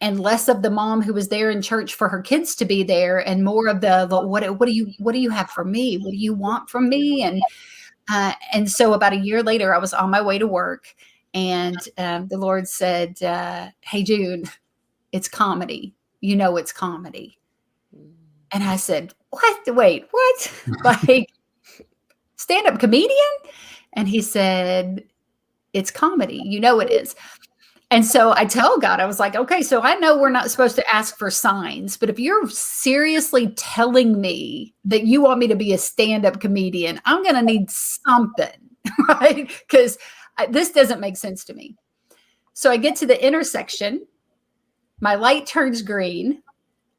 and less of the mom who was there in church for her kids to be there, and more of the what do you have for me? What do you want from me? And so about a year later, I was on my way to work, and the Lord said, hey, June, it's comedy. It's comedy. And I said, what? Wait, what? Like stand-up comedian? And he said, it's comedy. It is. And so I tell God, I was like, okay, so I know we're not supposed to ask for signs, but if you're seriously telling me that you want me to be a stand-up comedian, I'm going to need something, right? Because this doesn't make sense to me. So I get to the intersection. My light turns green.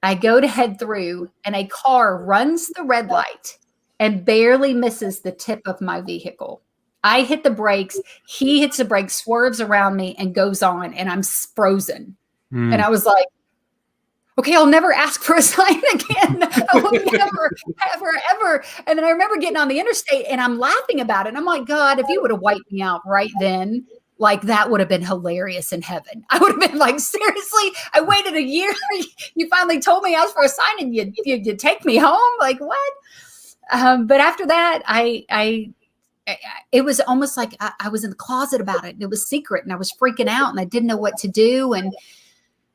I go to head through, and a car runs the red light and barely misses the tip of my vehicle. I hit the brakes. He hits the brakes, swerves around me, and goes on, and I'm frozen. And I was like, okay, I'll never ask for a sign again. I will never, ever. And then I remember getting on the interstate, and I'm laughing about it. And I'm like, God, if you would have wiped me out right then, like that would have been hilarious in heaven. I would have been like, seriously, I waited a year. You finally told me I asked for a sign, and you take me home? Like what? But after that, it was almost like I was in the closet about it. It was secret, and I was freaking out, and I didn't know what to do. And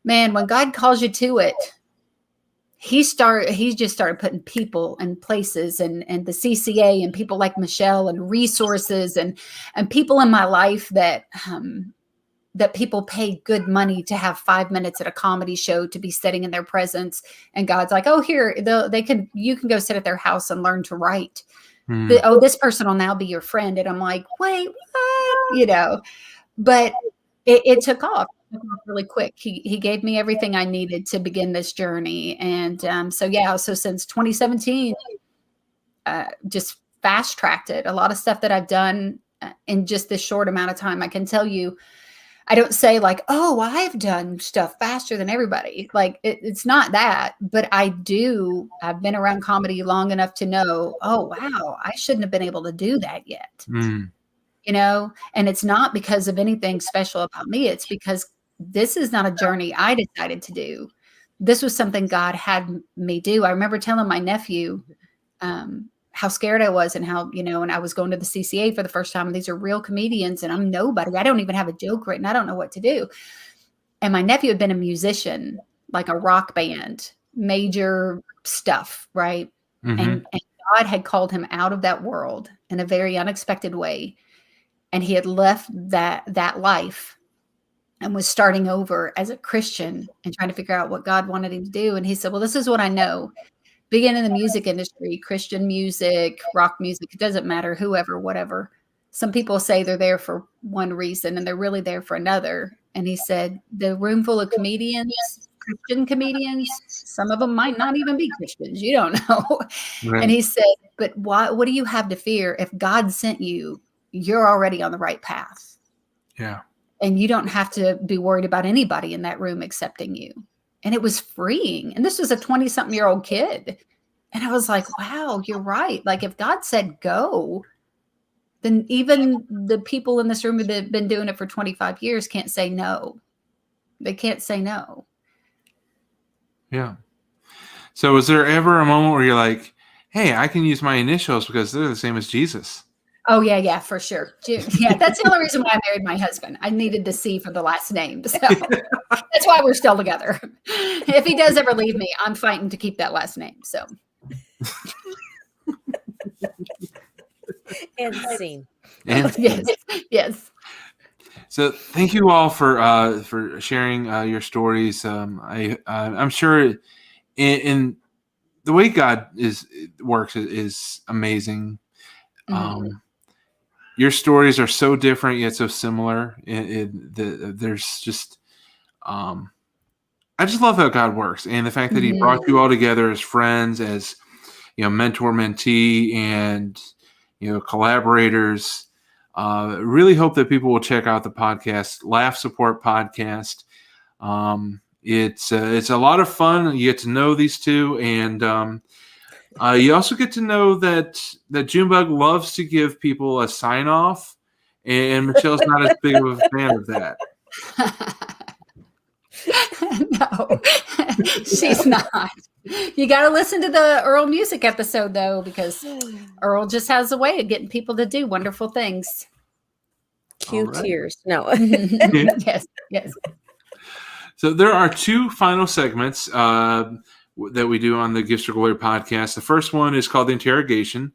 man, when God calls you to it, he just started putting people and places and the CCA and people like Michele and resources and people in my life that people pay good money to have 5 minutes at a comedy show to be sitting in their presence. And God's like, oh, here, you can go sit at their house and learn to write. This person will now be your friend. And I'm like, wait, what? But it took off. really quick. He gave me everything I needed to begin this journey. And so since 2017, just fast tracked it. A lot of stuff that I've done in just this short amount of time. I can tell you, I don't say like, oh, I've done stuff faster than everybody. Like it's not that, but I've been around comedy long enough to know, oh, wow, I shouldn't have been able to do that yet. And it's not because of anything special about me. It's because this is not a journey I decided to do. This was something God had me do. I remember telling my nephew, how scared I was and how, and I was going to the CCA for the first time. And these are real comedians and I'm nobody. I don't even have a joke written. I don't know what to do. And my nephew had been a musician, like a rock band, major stuff. Right. And God had called him out of that world in a very unexpected way. And he had left that life and was starting over as a Christian and trying to figure out what God wanted him to do. And he said, well, this is what I know. Being in the music industry, Christian music, rock music, it doesn't matter, whoever, whatever. Some people say they're there for one reason and they're really there for another. And he said, the room full of comedians, Christian comedians, some of them might not even be Christians. You don't know. Right. And he said, but what do you have to fear? If God sent you, you're already on the right path. Yeah. And you don't have to be worried about anybody in that room accepting you. And it was freeing. And this was a 20-something-year-old kid. And I was like, wow, you're right. Like if God said go, then even the people in this room that have been doing it for 25 years can't say no. They can't say no. Yeah. So was there ever a moment where you're like, hey, I can use my initials because they're the same as Jesus? Oh, yeah, for sure. Yeah, that's the only reason why I married my husband. I needed the C for the last name. So that's why we're still together. If he does ever leave me, I'm fighting to keep that last name. So. And scene. Yes. So thank you all for sharing your stories. I'm sure in the way God works is amazing. Your stories are so different yet so similar. There's just, I just love how God works, and the fact that He brought you all together as friends, as mentor, mentee, and collaborators. Really hope that people will check out the podcast, Laugh Support Podcast. It's a lot of fun. You get to know these two, and you also get to know that Junebug loves to give people a sign off, and Michelle's not as big of a fan of that. No, she's not. You got to listen to the Earl music episode though, because Earl just has a way of getting people to do wonderful things. Cue tears. No. Yes. So there are two final segments that we do on the Gifts for Glory podcast. The first one is called the interrogation,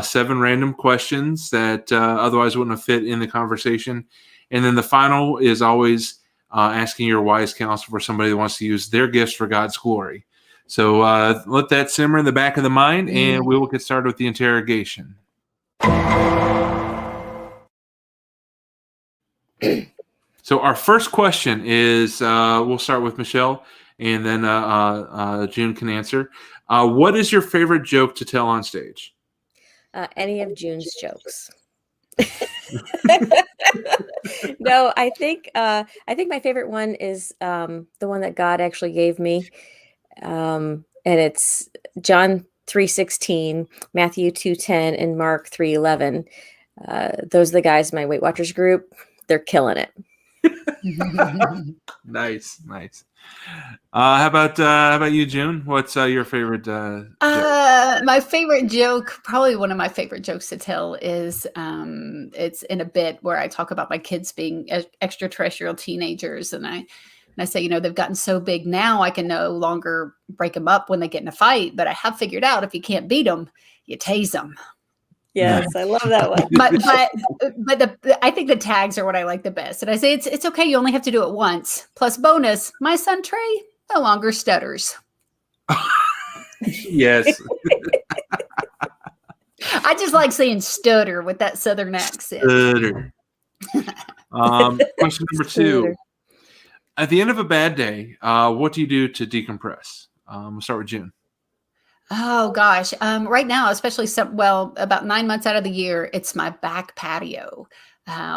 7 random questions that otherwise wouldn't have fit in the conversation. And then the final is always asking your wise counsel for somebody that wants to use their gifts for God's glory. So let that simmer in the back of the mind, and we will get started with the interrogation. So our first question is, we'll start with Michele, and then June can answer. What is your favorite joke to tell on stage? Any of June's jokes. No, I think my favorite one is the one that God actually gave me, and it's John 3:16, Matthew 2:10, and Mark 3:11. Those are the guys in my Weight Watchers group. They're killing it. Nice. How about you, June? What's your favorite joke? My favorite joke, probably one of my favorite jokes to tell, is it's in a bit where I talk about my kids being extraterrestrial teenagers, and I say, they've gotten so big now I can no longer break them up when they get in a fight, but I have figured out if you can't beat them, you tase them. Yes, I love that one. but I think the tags are what I like the best. And I say it's okay. You only have to do it once. Plus bonus, my son Trey no longer stutters. Yes. I just like saying stutter with that Southern accent. Stutter. Question number 2. At the end of a bad day, what do you do to decompress? We'll start with June. Oh gosh. Right now, especially about 9 months out of the year, it's my back patio.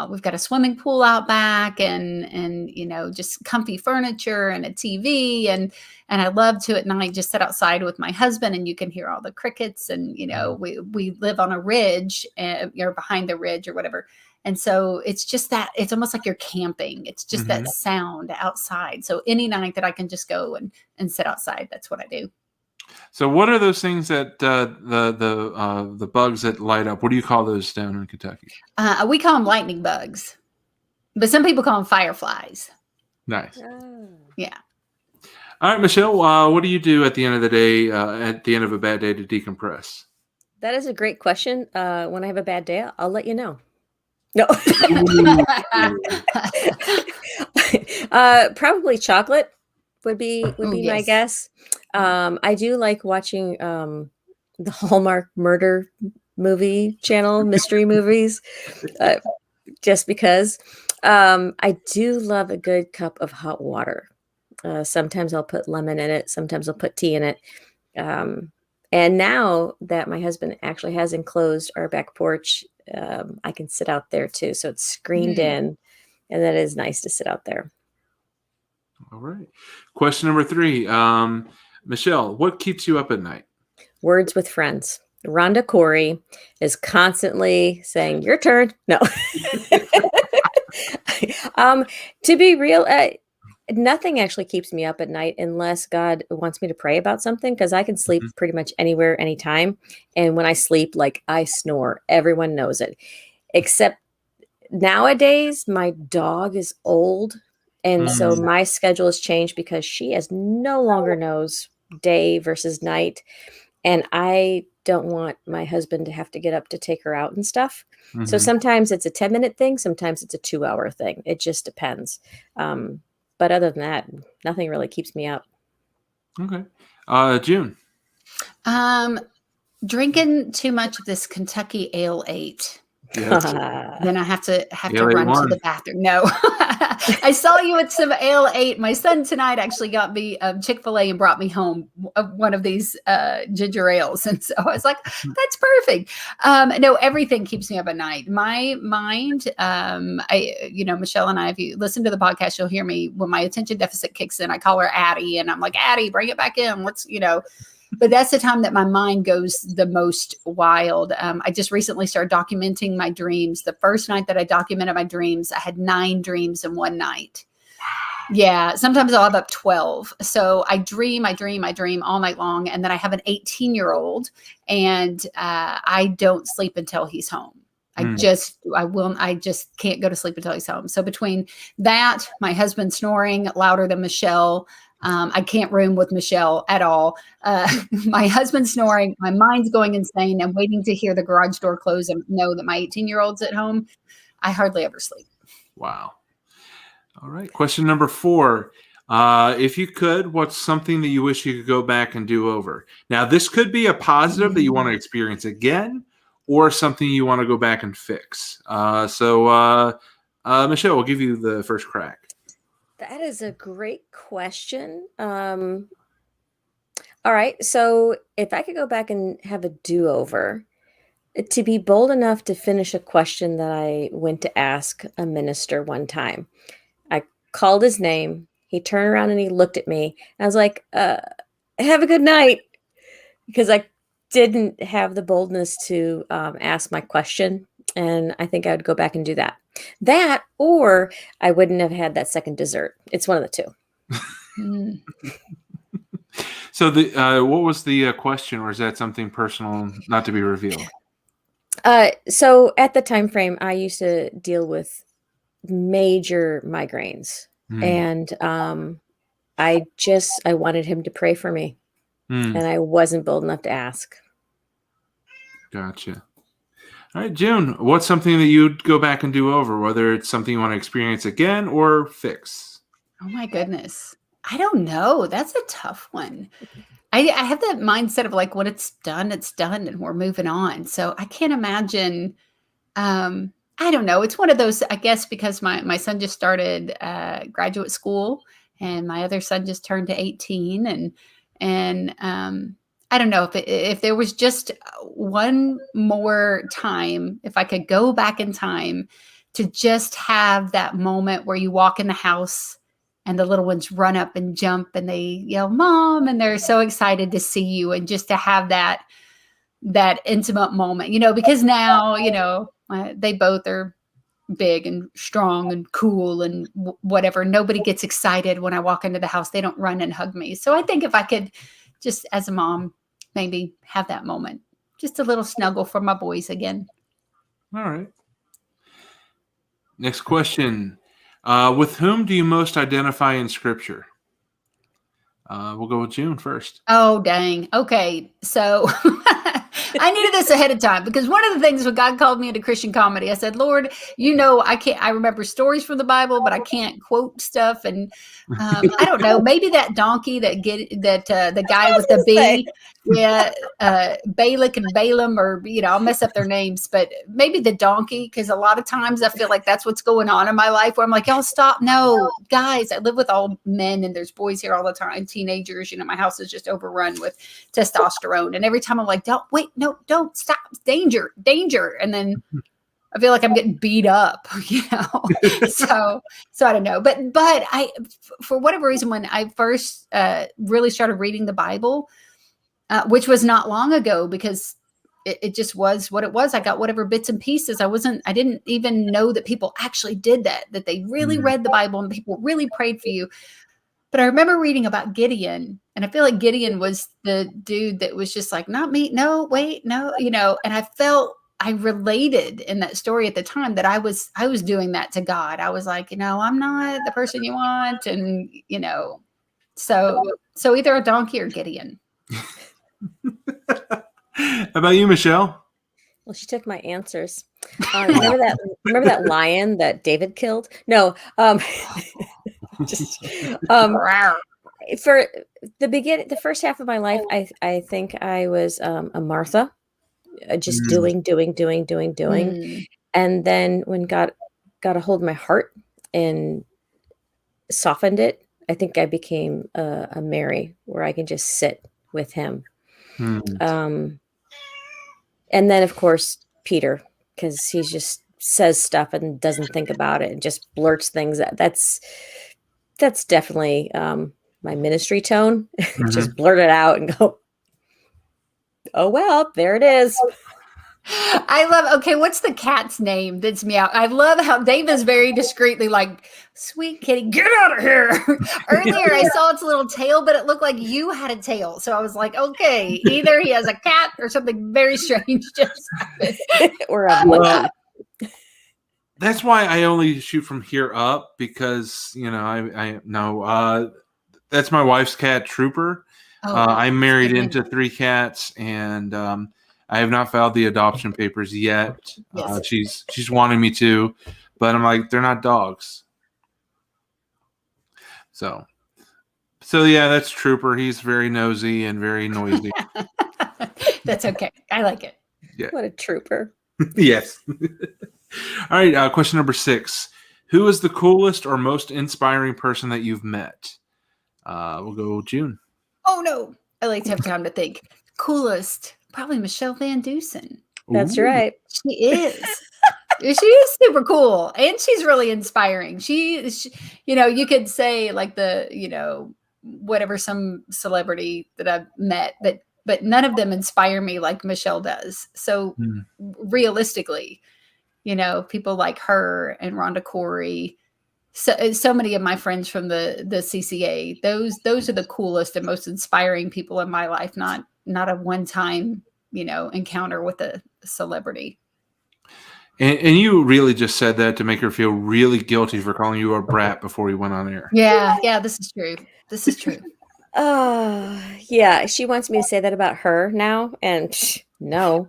We've got a swimming pool out back and just comfy furniture and a TV and I love to at night just sit outside with my husband and you can hear all the crickets and we live on a ridge behind the ridge or whatever. And so it's just that it's almost like you're camping. It's just that sound outside. So any night that I can just go and sit outside, that's what I do. So what are those things that the bugs that light up? What do you call those down in Kentucky? We call them lightning bugs, but some people call them fireflies. Nice. Yeah. All right, Michele, what do you do at the end of the day, at the end of a bad day to decompress? That is a great question. When I have a bad day, I'll let you know. No. Probably chocolate would be my guess. I do like watching the Hallmark murder movie channel, mystery movies, just because. I do love a good cup of hot water. Sometimes I'll put lemon in it. Sometimes I'll put tea in it. And now that my husband actually has enclosed our back porch, I can sit out there too. So it's screened in, and that is nice to sit out there. All right. Question number 3. Michele, what keeps you up at night? Words with friends. Rhonda Corey is constantly saying, "Your turn." No. To be real, nothing actually keeps me up at night unless God wants me to pray about something, because I can sleep pretty much anywhere, anytime. And when I sleep, like, I snore. Everyone knows it. Except nowadays, my dog is old. And so my schedule has changed because she no longer knows day versus night. And I don't want my husband to have to get up to take her out and stuff. So sometimes it's a 10-minute thing. Sometimes it's a 2-hour thing. It just depends. But other than that, nothing really keeps me up. Okay. June. Drinking too much of this Kentucky Ale 8. Yes. Then I have to Ale run 1. to the bathroom. No, I saw you with some Ale 8. My son tonight actually got me Chick-fil-A and brought me home one of these ginger ales. And so I was like, that's perfect. No, everything keeps me up at night. My mind, Michele and I, if you listen to the podcast, you'll hear me when my attention deficit kicks in, I call her Addie and I'm like, Addie, bring it back in. But that's the time that my mind goes the most wild. I just recently started documenting my dreams. The first night that I documented my dreams, I had 9 dreams in one night. Yeah, sometimes I'll have up 12. So I dream all night long. And then I have an 18-year-old and I don't sleep until he's home. I just can't go to sleep until he's home. So between that, my husband snoring louder than Michele, I can't room with Michele at all. My husband snoring, my mind's going insane. I'm waiting to hear the garage door close and know that my 18-year-old's at home. I hardly ever sleep. Wow. All right. Question number 4. If you could, what's something that you wish you could go back and do over? Now, this could be a positive that you want to experience again, or something you want to go back and fix. So Michele, we'll give you the first crack. That is a great question. All right. So if I could go back and have a do-over, to be bold enough to finish a question that I went to ask a minister one time. I called his name. He turned around and he looked at me. I was like, have a good night. Because I didn't have the boldness to ask my question. And I think I would go back and do that. That, or I wouldn't have had that second dessert. It's one of the two. So what was the question, or is that something personal not to be revealed? So at the time frame, I used to deal with major migraines, and I wanted him to pray for me, and I wasn't bold enough to ask. Gotcha. All right, June, what's something that you'd go back and do over, whether it's something you want to experience again or fix? Oh my goodness. I don't know. That's a tough one. I have that mindset of like, when it's done, and we're moving on. So I can't imagine. I don't know. It's one of those, I guess, because my son just started graduate school, and my other son just turned to 18, and I don't know if there was just one more time, if I could go back in time to just have that moment where you walk in the house and the little ones run up and jump and they yell, "Mom," and they're so excited to see you, and just to have that intimate moment, because now, they both are big and strong and cool and whatever. Nobody gets excited when I walk into the house. They don't run and hug me. So I think if I could just, as a mom, maybe have that moment, just a little snuggle for my boys again. All right. Next question. With whom do you most identify in Scripture? We'll go with June first. Oh, dang. Okay. So I needed this ahead of time, because one of the things when God called me into Christian comedy, I said, "Lord, I remember stories from the Bible, but I can't quote stuff." And I don't know, maybe that donkey the guy with the bee. Yeah. Balak and Balaam, or, I'll mess up their names, but maybe the donkey, because a lot of times I feel like that's what's going on in my life, where I'm like, y'all stop. No, guys, I live with all men and there's boys here all the time, teenagers, my house is just overrun with testosterone. And every time I'm like, don't stop, danger. And then I feel like I'm getting beat up, so I don't know. But for whatever reason, when I first really started reading the Bible, which was not long ago, because it just was what it was. I got whatever bits and pieces. I didn't even know that people actually did that they really read the Bible and people really prayed for you. But I remember reading about Gideon, and I feel like Gideon was the dude that was just like, "Not me. No, wait, no," and I felt I related in that story at the time that I was doing that to God. I was like, I'm not the person you want. And, so either a donkey or Gideon. How about you, Michele? Well, she took my answers. Remember that lion that David killed? No. Just for the first half of my life, I think I was a Martha, just doing. And then when God got a hold of my heart and softened it, I think I became a Mary, where I can just sit with him. And then, of course, Peter, because he just says stuff and doesn't think about it and just blurts things out. That's definitely my ministry tone. Just blurt it out and go, "Oh, well, there it is." Okay, what's the cat's name that's meow? I love how Dave is very discreetly like, "Sweet kitty, get out of here." Earlier, I saw its little tail, but it looked like you had a tail. So I was like, okay, either he has a cat or something very strange just happened. Or a monkey. That's why I only shoot from here up, because, I know that's my wife's cat, Trooper. I'm married into 3 cats, and I have not filed the adoption papers yet. Yes. She's wanting me to, but I'm like, they're not dogs. So yeah, that's Trooper. He's very nosy and very noisy. That's okay. I like it. Yeah. What a trooper. Yes. All right. Question number 6. Who is the coolest or most inspiring person that you've met? We'll go June. Oh, no. I like to have time to think. Coolest. Probably Michele VanDusen. That's right. She is. She is super cool, and she's really inspiring. She you could say like whatever, some celebrity that I've met, but none of them inspire me like Michele does. So realistically, people like her and Rhonda Corey, so many of my friends from the CCA, those are the coolest and most inspiring people in my life, not a one-time encounter with a celebrity. And you really just said that to make her feel really guilty for calling you a brat before we went on air. Yeah, this is true. Yeah, she wants me to say that about her now, and no.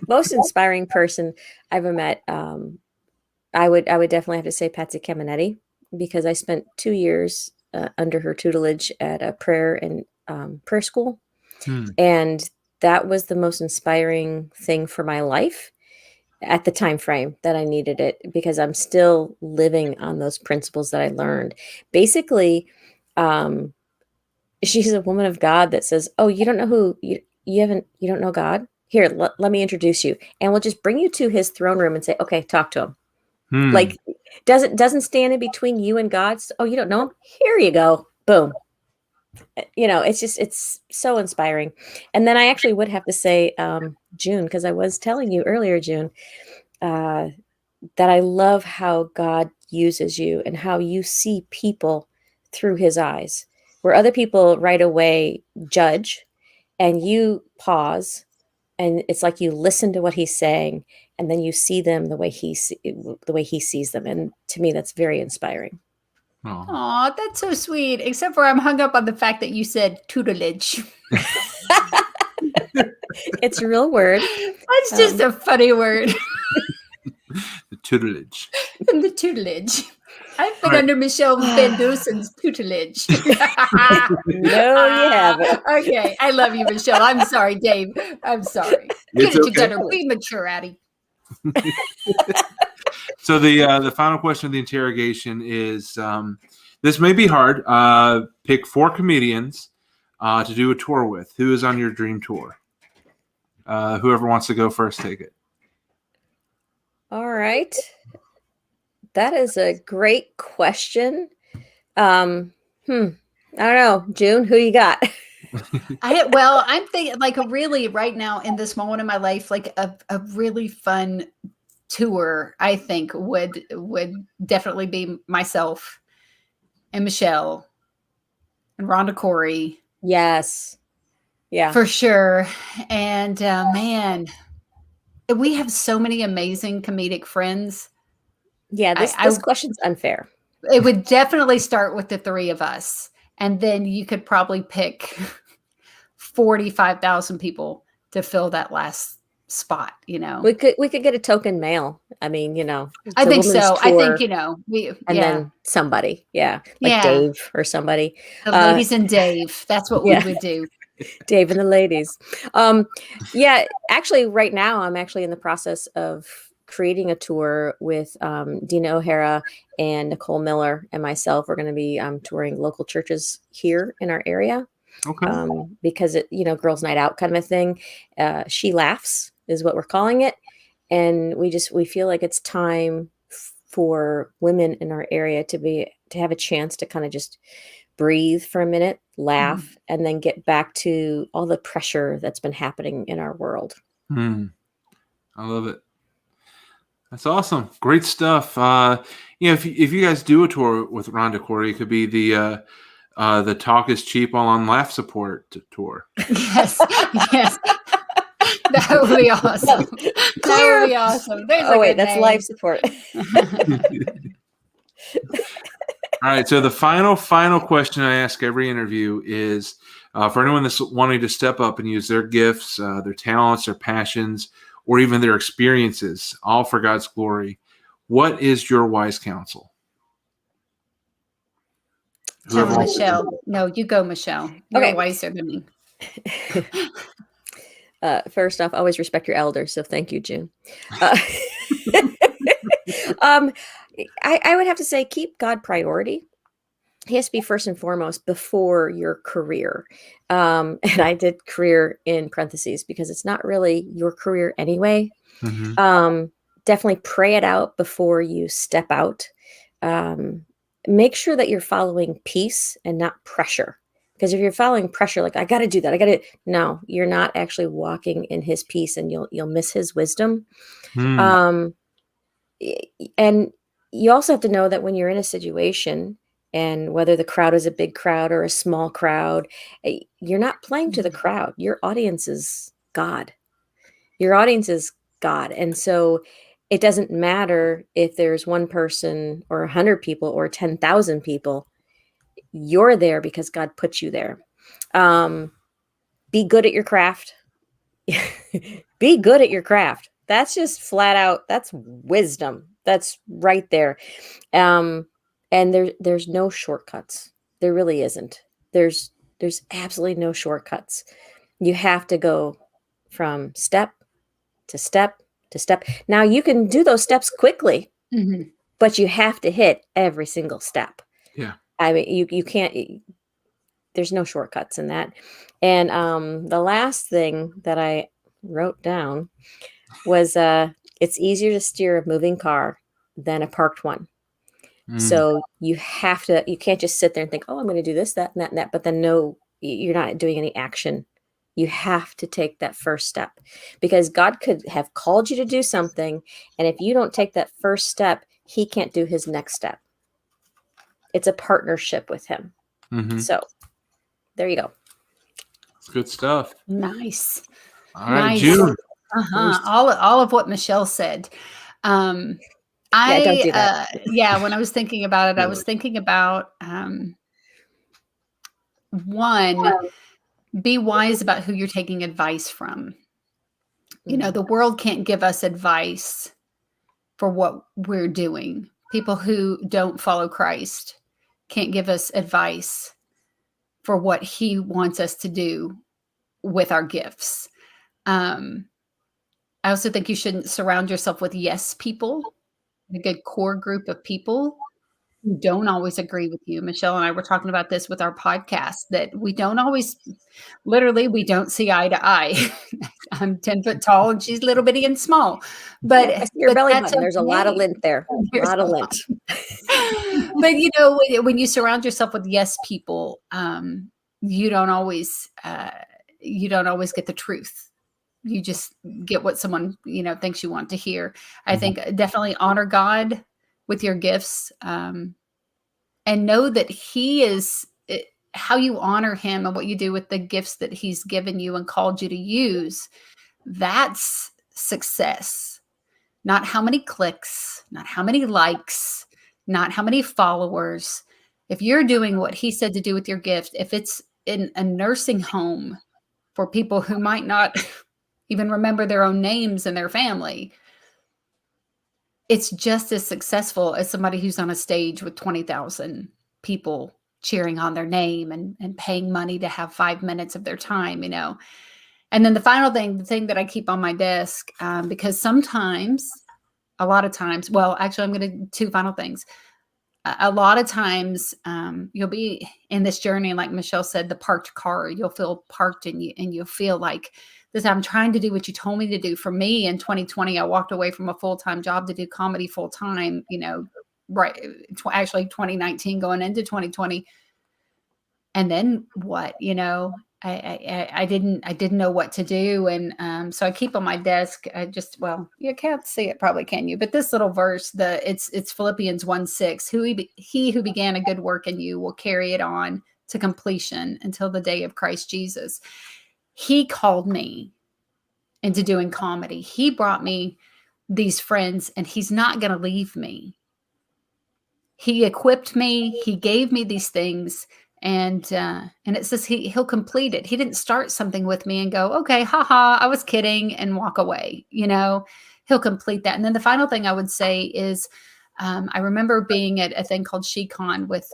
Most inspiring person I've ever met, I would definitely have to say Patsy Caminetti, because I spent 2 years under her tutelage at a prayer school, and that was the most inspiring thing for my life. at the time frame that I needed it, because I'm still living on those principles that I learned. Basically, she's a woman of God that says, "Oh, you don't know who you don't know God? Here, let me introduce you, and we'll just bring you to his throne room and say, okay, talk to him." Like, doesn't stand in between you and God. Oh, you don't know him? Here you go. Boom. It's so inspiring. And then I actually would have to say, June, because I was telling you earlier, June, that I love how God uses you and how you see people through his eyes, where other people right away judge, and you pause, and it's like you listen to what he's saying, and then you see them the way he sees them. And to me, that's very inspiring. Oh, that's so sweet. Except for I'm hung up on the fact that you said tutelage. It's a real word. That's just a funny word. The tutelage. The tutelage. I've been under Michele VanDusen's tutelage. No, you haven't. Okay. I love you, Michele. I'm sorry, Dave. I'm sorry. Get it together. Be mature, Addie. So the final question of the interrogation is, this may be hard. Pick 4 comedians to do a tour with. Who is on your dream tour? Whoever wants to go first, take it. All right. That is a great question. I don't know. June, who you got? I'm thinking like really right now in this moment in my life, like a really fun tour, I think would definitely be myself and Michele and Rhonda Corey. Yes. Yeah. For sure. And man, we have so many amazing comedic friends. Yeah, this question's unfair. It would definitely start with the 3 of us. And then you could probably pick 45,000 people to fill that last spot, We could get a token mail. I mean, I think so. I think, then somebody. Yeah. Like Dave or somebody. The ladies and Dave. That's what we would do. Dave and the ladies. Actually right now I'm actually in the process of creating a tour with Dina O'Hara and Nicole Miller and myself. We're going to be touring local churches here in our area. Okay. Because it, girls' night out kind of a thing. She Laughs is what we're calling it. And we feel like it's time for women in our area to have a chance to kind of just breathe for a minute, laugh, and then get back to all the pressure that's been happening in our world. I love it. That's awesome. Great stuff. If you guys do a tour with Rhonda Corey, it could be the Talk is Cheap all on Laugh Support tour. Yes. That would be awesome. That would be awesome. That's name. Life support. All right. So the final question I ask every interview is for anyone that's wanting to step up and use their gifts, their talents, their passions, or even their experiences, all for God's glory. What is your wise counsel? Tell Michele. No, you go, Michele. You're wiser than me. First off, always respect your elders. So thank you, June. I would have to say, keep God priority. He has to be first and foremost before your career. And I did career in parentheses because it's not really your career anyway. Definitely pray it out before you step out. Make sure that you're following peace and not pressure. Because if you're following pressure, like I got to do that, no, you're not actually walking in his peace, and you'll miss his wisdom. And you also have to know that when you're in a situation, and whether the crowd is a big crowd or a small crowd, you're not playing to the crowd. Your audience is God. Your audience is God. And so it doesn't matter if there's one person or 100 people or 10,000 people. You're there because God put you there. Be good at your craft. Be good at your craft. That's just flat out. That's wisdom. That's right there. And there's no shortcuts. There really isn't. There's absolutely no shortcuts. You have to go from step to step to step. Now you can do those steps quickly, Mhm. but you have to hit every single step. Yeah. I mean, you can't, there's no shortcuts in that. And the last thing that I wrote down was it's easier to steer a moving car than a parked one. So you can't just sit there and think, oh, I'm going to do this, that, and that, and that. But then no, you're not doing any action. You have to take that first step, because God could have called you to do something. And if you don't take that first step, he can't do his next step. It's a partnership with him. Mm-hmm. So there you go. It's good stuff. Nice. All right, Nice. June. All of what Michele said. Don't do that. When I was thinking about it, I was thinking about one, be wise about who you're taking advice from. You know, the world can't give us advice for what we're doing. People who don't follow Christ can't give us advice for what he wants us to do with our gifts. I also think you shouldn't surround yourself with yes people, a good core group of people who don't always agree with you. Michele and I were talking about this with our podcast, that we don't always, literally, we don't see eye to eye. I'm 10 foot tall and she's little bitty and small. But I see your belly that's button. There's a lot of okay. lint there. A lot of lint. But you know, when you surround yourself with yes people, you don't always get the truth. You just get what someone, thinks you want to hear. I think definitely honor God with your gifts, and know that he is, how you honor him and what you do with the gifts that he's given you and called you to use. That's success. Not how many clicks, not how many likes, not how many followers. If you're doing what he said to do with your gift, if it's in a nursing home for people who might not even remember their own names and their family, it's just as successful as somebody who's on a stage with 20,000 people cheering on their name and paying money to have 5 minutes of their time, And then the final thing, the thing that I keep on my desk, because sometimes, a lot of times, well, actually, I'm going to do two final things. A lot of times, you'll be in this journey, and like Michele said, the parked car, you'll feel parked, and you'll feel like this. I'm trying to do what you told me to do. For me, in 2020, I walked away from a full-time job to do comedy full-time. Right? Actually, 2019 going into 2020, and then what? I didn't know what to do. And so I keep on my desk, you can't see it, probably, can you? But this little verse, it's Philippians 1:6, he who began a good work in you will carry it on to completion until the day of Christ Jesus. He called me into doing comedy. He brought me these friends, and he's not going to leave me. He equipped me. He gave me these things. And it says he'll complete it. He didn't start something with me and go, okay, haha, I was kidding, and walk away. He'll complete that. And then the final thing I would say is, I remember being at a thing called SheCon with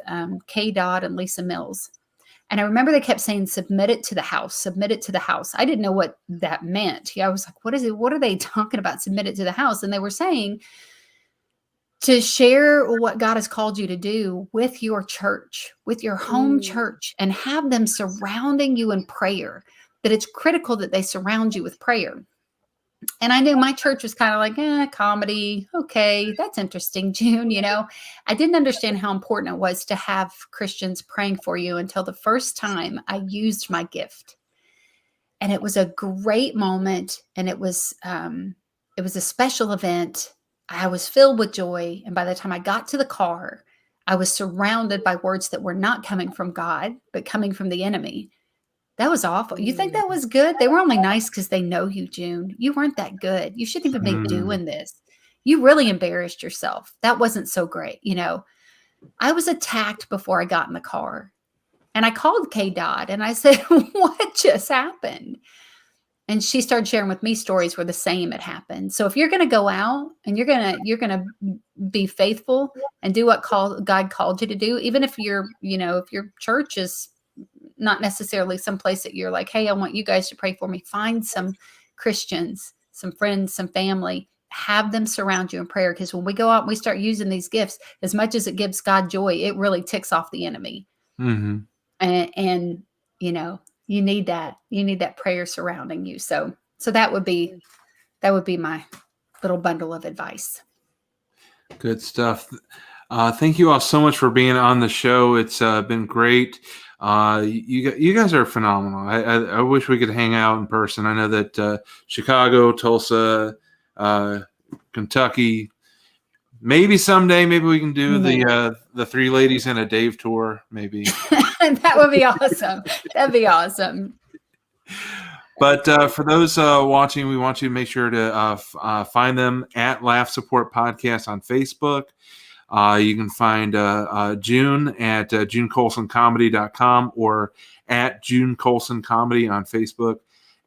K. Dodd and Lisa Mills. And I remember they kept saying, submit it to the house, submit it to the house. I didn't know what that meant. I was like, what is it? What are they talking about? Submit it to the house. And they were saying to share what God has called you to do with your church, with your home church, and have them surrounding you in prayer, that it's critical that they surround you with prayer. And I knew my church was kind of like, comedy. Okay, that's interesting, June. I didn't understand how important it was to have Christians praying for you until the first time I used my gift. And it was a great moment. And it was a special event. I was filled with joy. And by the time I got to the car, I was surrounded by words that were not coming from God, but coming from the enemy. That was awful. You think that was good? They were only nice because they know you, June. You weren't that good. You shouldn't even be doing this. You really embarrassed yourself. That wasn't so great. I was attacked before I got in the car. And I called K. Dodd and I said, what just happened? And she started sharing with me stories where the same had happened. So if you're going to go out and you're going to be faithful and do what God called you to do, even if if your church is not necessarily some place that you're like, hey, I want you guys to pray for me. Find some Christians some friends, some family, have them surround you in prayer. Because when we go out and we start using these gifts, as much as it gives God joy, it really ticks off the enemy. Mm-hmm. And you know, you need that prayer surrounding you. So that would be my little bundle of advice. Good stuff. Thank you all so much for being on the show. It's been great. You guys are phenomenal. I wish we could hang out in person. I know that Chicago, Tulsa, Kentucky, maybe someday, maybe we can do the three ladies in a Dave tour. Maybe that would be awesome. That'd be awesome. But for those watching, we want you to make sure to find them at Laugh Support Podcast on Facebook. You can find June at JuneColsonComedy.com or at June Colson Comedy on Facebook.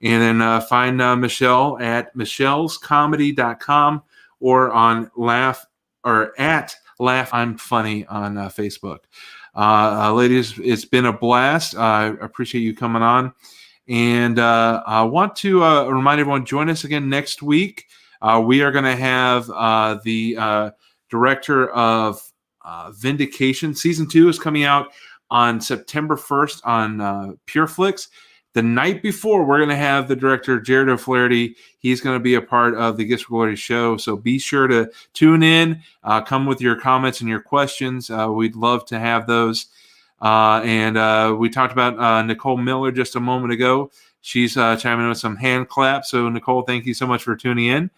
And then find Michele at michellescomedy.com or on at Laugh I'm Funny on Facebook. Ladies, it's been a blast. I appreciate you coming on. And I want to remind everyone, join us again next week. We are going to have the director of Vindication. Season 2 is coming out on September 1st on PureFlix. The night before, we're going to have the director, Jared O'Flaherty. He's going to be a part of the Gifts for Glory show. So be sure to tune in. Come with your comments and your questions. We'd love to have those. And we talked about Nicole Miller just a moment ago. She's chiming in with some hand claps. So, Nicole, thank you so much for tuning in.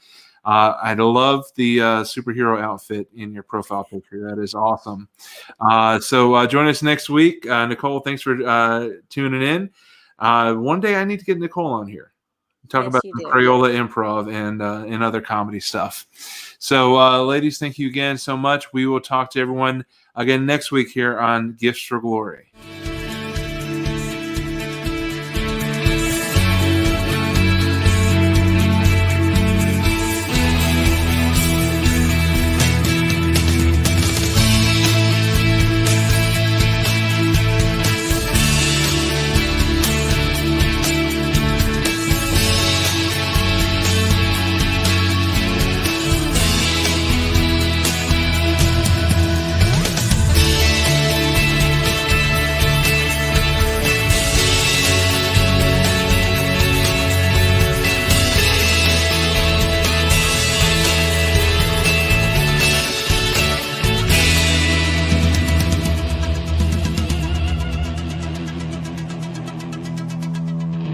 I love the superhero outfit in your profile picture. That is awesome. So join us next week. Nicole, thanks for tuning in. One day I need to get Nicole on here. Talk about Crayola improv and other comedy stuff. So, ladies, thank you again so much. We will talk to everyone again next week here on Gifts for Glory.